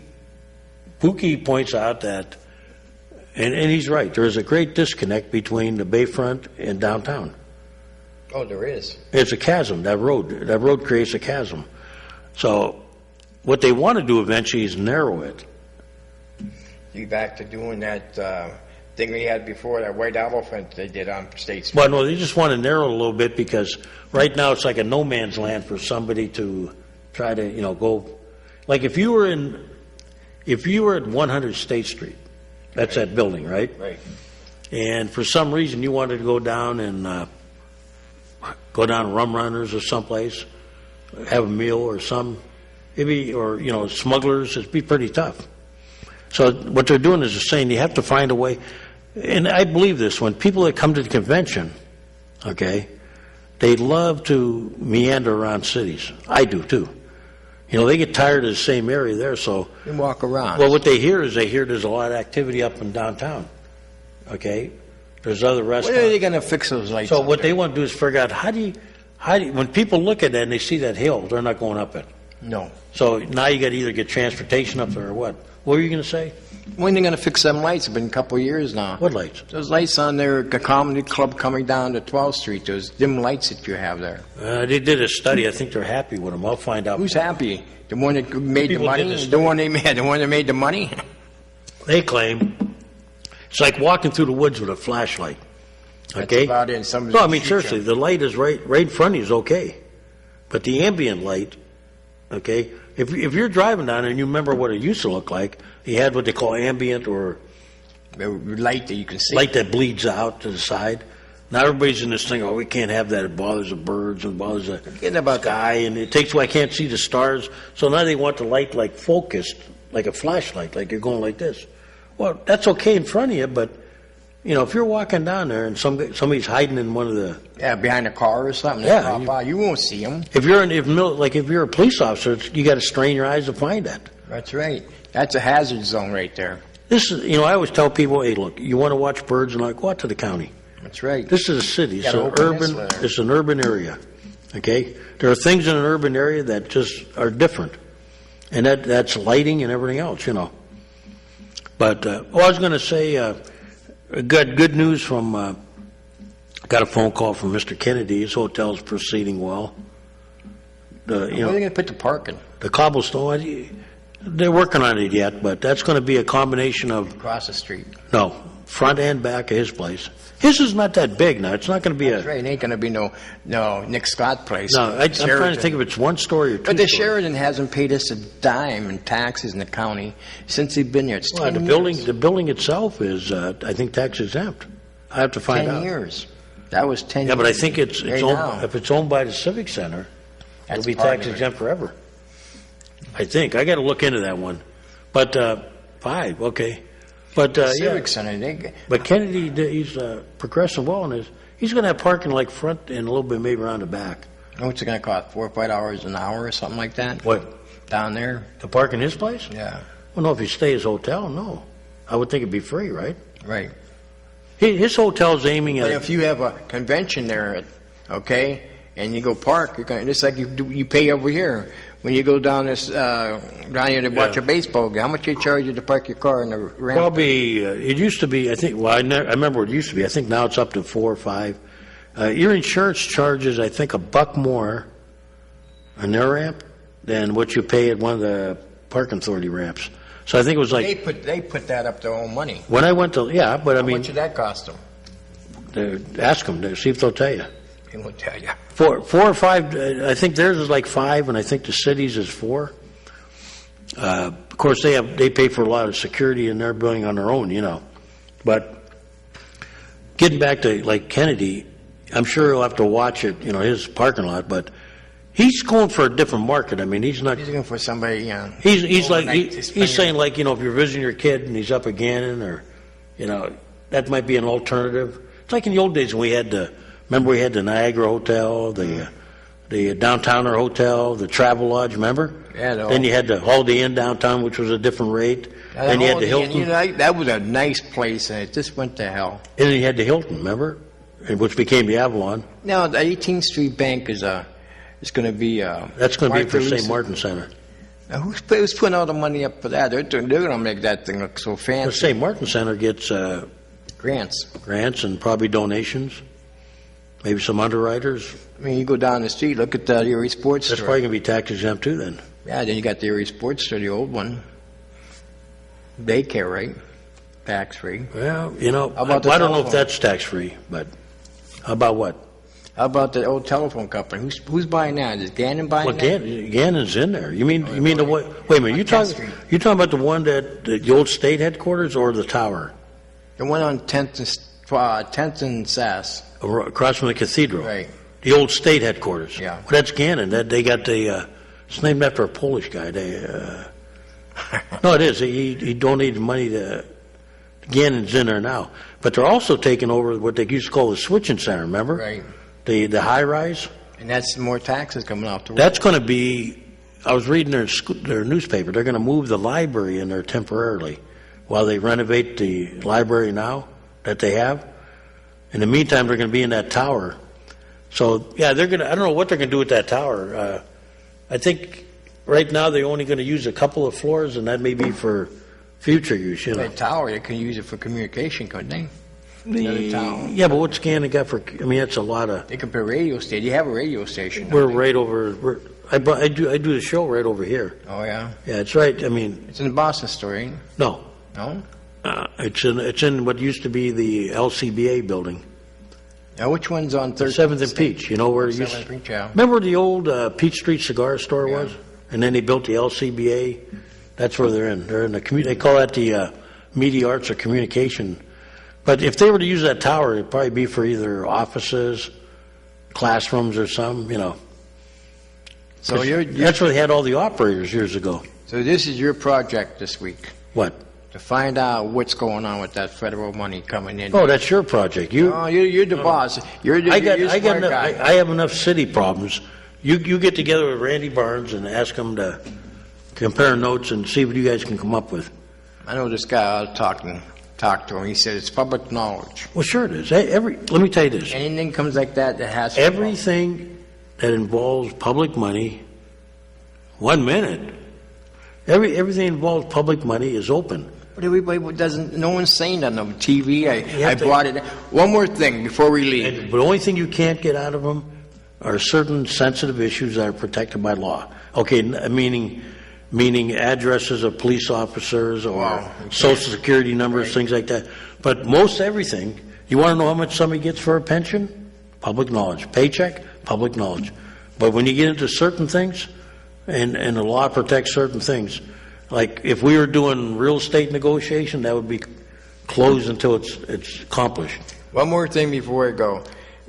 points out that, and he's right, there is a great disconnect between the Bayfront and downtown. Oh, there is. It's a chasm, that road creates a chasm. So what they want to do eventually is narrow it. You back to doing that... thing we had before, that white elephant they did on State Street. Well, no, they just want to narrow it a little bit because right now it's like a no man's land for somebody to try to, go. Like if you were at 100 State Street, that's that building, right? Right. And for some reason you wanted to go down and go down to Rum Runners or someplace, have a meal or smugglers, it'd be pretty tough. So what they're doing is they're saying you have to find a way, and I believe this, when people that come to the convention, okay, they love to meander around cities. I do too. They get tired of the same area there, so... They walk around. Well, what they hear there's a lot of activity up in downtown, okay? There's other restaurants. When are they going to fix those lights? So what they want to do is figure out how do you, when people look at that and they see that hill, they're not going up it. No. So now you got to either get transportation up there or what? What were you going to say? When are they going to fix them lights? It's been a couple of years now. What lights? Those lights on there, the comedy club coming down to 12th Street, those dim lights that you have there. They did a study. I think they're happy with them. I'll find out. Who's happy? The one that made the People money? did this The one that made the money? They claim it's like walking through the woods with a flashlight. Okay? That's about it. Somebody's No, I mean, future. seriously, the light is right in front of you is okay. But the ambient light, okay, if you're driving down and you remember what it used to look like, you had what they call ambient or The light that you can see. light that bleeds out to the side. Now everybody's in this thing, we can't have that. It bothers the birds and bothers the Forget about sky, and it takes away, I can't see the stars. So now they want the light like focused, like a flashlight, like you're going like this. Well, that's okay in front of you, but, if you're walking down there and somebody's hiding in one of the... Yeah, behind a car or something. Yeah, Pop out, you won't see them. If you're a police officer, you got to strain your eyes to find that. That's right. That's a hazard zone right there. This is, I always tell people, hey, look, you want to watch birds, and go out to the county. That's right. This is a city. It's Gotta an open this urban. letter. It's an urban area. Okay, there are things in an urban area that just are different, and that's lighting and everything else. But I was going to say, good news from. Got a phone call from Mr. Kennedy. His hotel's proceeding well. Where are they going to put the parking? The cobblestone. They're working on it yet, but that's going to be a combination of Across the street. no front and back of his place. His is not that big now. It's not going to be That's right. It ain't going to be no Nick Scott place. No, I'm trying to Sheraton. think if it's one story or two. But the stories. Sheraton hasn't paid us a dime in taxes in the county since they've been here. It's Well, 10 the years. building itself is, I think, tax exempt. I have to find 10 out. years. That was 10 years. Yeah, but I think it's Right now. owned, if it's owned by the Civic Center, it'll That's be part tax of it. exempt forever. I think. I got to look into that one. But 5, okay. But yeah. Civic Center, But Kennedy, he's progressive well, and he's going to have parking like front and a little bit maybe around the back. what's it going to cost, $4 or $5 an hour or something like that? What? Down there? To park in his place? Yeah, Well, no, if you stay at his hotel, no. I would think it'd be free, right? right. His hotel's aiming But at. if you have a convention there, okay, and you go park, you're going just like you pay over here. When you go down this down here to watch a baseball game, how much they charge you to park your car in the ramp? Probably, it used to be, I think, well, I remember what it used to be. I think now it's up to 4 or 5. Your insurance charges, I think, $1 more on their ramp than what you pay at one of the parking authority ramps. So I think it was like, They put that up their own money. when I went to, yeah, but I How mean, much did that cost them? ask them, to see if they'll tell you. They won't tell you. 4 or 5, I think theirs is like 5, and I think the city's is 4. Of course, they pay for a lot of security in their building on their own, you know. But getting back to like Kennedy, I'm sure he'll have to watch it, you know, his parking lot. But he's going for a different market. I mean, he's not. He's looking for somebody, you know. He's like overnight to spend he's saying like, you know, if you're visiting your kid and he's up at Gannon, or you know, that might be an alternative. It's like in the old days when we had we had the Niagara Hotel, the Downtowner Hotel, the Travel Lodge, remember? Yeah, Then you had the Holiday Inn downtown, which was a different rate. Then you had the Hilton. You know, that was a nice place, and it just went to hell. And then you had the Hilton, remember? And which became the Avalon. Now, the 18th Street Bank is going to be... That's going to be for Martha St. Martin Center. Now, who's putting all the money up for that? They're going to make that thing look so The fancy. St. Martin Center gets Grants. and probably donations, maybe some underwriters. I mean, you go down the street, look at the Erie Sports That's Store. probably going to be tax exempt too then. Yeah, then you got the Erie Sports Store, the old one. Daycare, right? Tax-free. Well, you know, How about the I don't know if telephone? that's tax-free, but how about what? How about the old telephone company? Who's buying that? Is Gannon buying Well, that? Gannon's in there. You mean the what? Wait a minute. You 10th talking Street. about the one that the old state headquarters or the tower The one on 10th and Sass. across from the cathedral? Right. The old state headquarters. Yeah. Well, that's Gannon. That they got the. It's named after a Polish guy. No, it is. He donated money to. Gannon's in there now, but they're also taking over what they used to call the switching center. Remember? Right. The high rise. And that's more taxes coming off the road. That's going to be. I was reading their newspaper. They're going to move the library in there temporarily while they renovate the library now that they have. In the meantime, they're going to be in that tower. So yeah, they're going to. I don't know what they're going to do with that tower. I think right now they're only going to use a couple of floors, and that may be for future use. You know. That tower, they can use it for communication, couldn't they? Another tower. Yeah, but what's Gannon got for? I mean, that's a lot of. They could put a radio station. You have a radio station. We're don't they? right over. I do the show right over here. Oh, yeah? Yeah, it's right. I mean, It's in the Boston store, ain't it? no, No? it's in what used to be the LCBA building, Now, which one's on 13th? 7th and Peach. You know where it used. 7th and Peach, yeah. Remember where the old Peach Street cigar store Yeah. was, and then they built the LCBA. That's where they're in. They're in the They call that the Media Arts or Communication. But if they were to use that tower, it'd probably be for either offices, classrooms, or some. You know. So That's where they had all the operators years ago. So this is your project this week, What? to find out what's going on with that federal money coming in. Oh, that's your project. You. Oh, you're the boss. You're the you're the smart guy. I have enough city problems. You get together with Randy Barnes and ask him to compare notes and see what you guys can come up with. I know this guy. I'll talk to him. He said it's public knowledge. Well, sure it is. Let me tell you this. Anything comes like that has Everything that involves public money, 1 minute. Everything that involves public money is open. But everybody doesn't. No one's saying that on TV. I have to- brought it. One more thing before we leave. But the only thing you can't get out of them are certain sensitive issues that are protected by law. Okay, meaning addresses of police officers or Wow, you social security numbers, Right. things like that. But most everything, you want to know how much somebody gets for a pension? Public knowledge. Paycheck? Public knowledge. But when you get into certain things, and the law protects certain things, like if we were doing real estate negotiation, that would be closed until it's accomplished. One more thing before I go.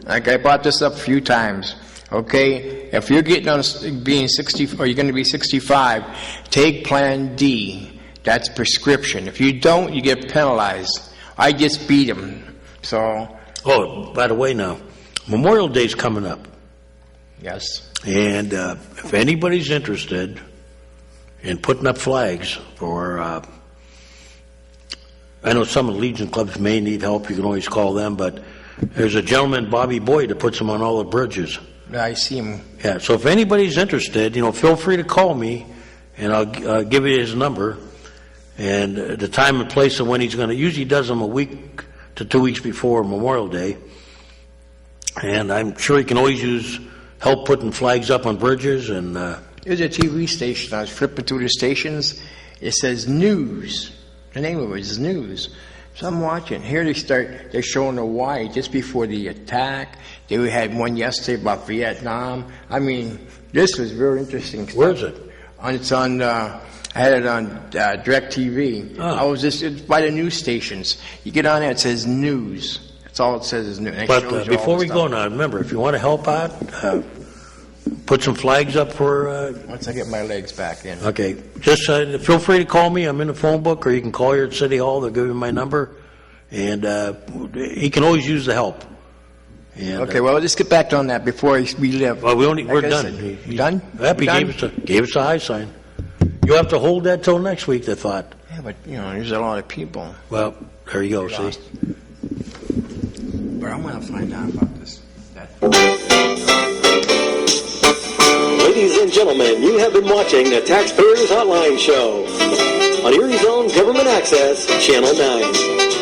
Like I brought this up a few times. Okay, if you're getting on being 60, or you're going to be 65, take Plan D. That's prescription. If you don't, you get penalized. I just beat them. So. Oh, by the way, now Memorial Day's coming up. Yes. And if anybody's interested in putting up flags for, I know some of the Legion clubs may need help. You can always call them, but there's a gentleman, Bobby Boyd, that puts them on all the bridges. I see him. Yeah, so if anybody's interested, feel free to call me, and I'll give you his number and the time and place of when he's going to. Usually does them a week to 2 weeks before Memorial Day, and I'm sure he can always use help putting flags up on bridges. And there's a TV station. I was flipping through the stations. It says news. The name of it is news. So I'm watching. Here they're showing Hawaii just before the attack. They had one yesterday about Vietnam. I mean, this was very interesting stuff. Where is it? It's on, I had it on DirecTV. Oh. It's by the news stations. You get on there, it says news. That's all it says is news. But before we go now, remember, if you want to help out, put some flags up for... Once I get my legs back in. Okay. Just feel free to call me. I'm in the phone book, or you can call here at City Hall. They'll give you my number. And he can always use the help. And, okay, well, let's get back on that before we leave. Well, we're done. You done? Yep, he gave us a high sign. You have to hold that till next week, they thought. Yeah, but, there's a lot of people. Well, there you go, see? But I want to find out about this. Ladies and gentlemen, you have been watching the Taxpayers Hotline Show on Erie's own Government Access, Channel 9.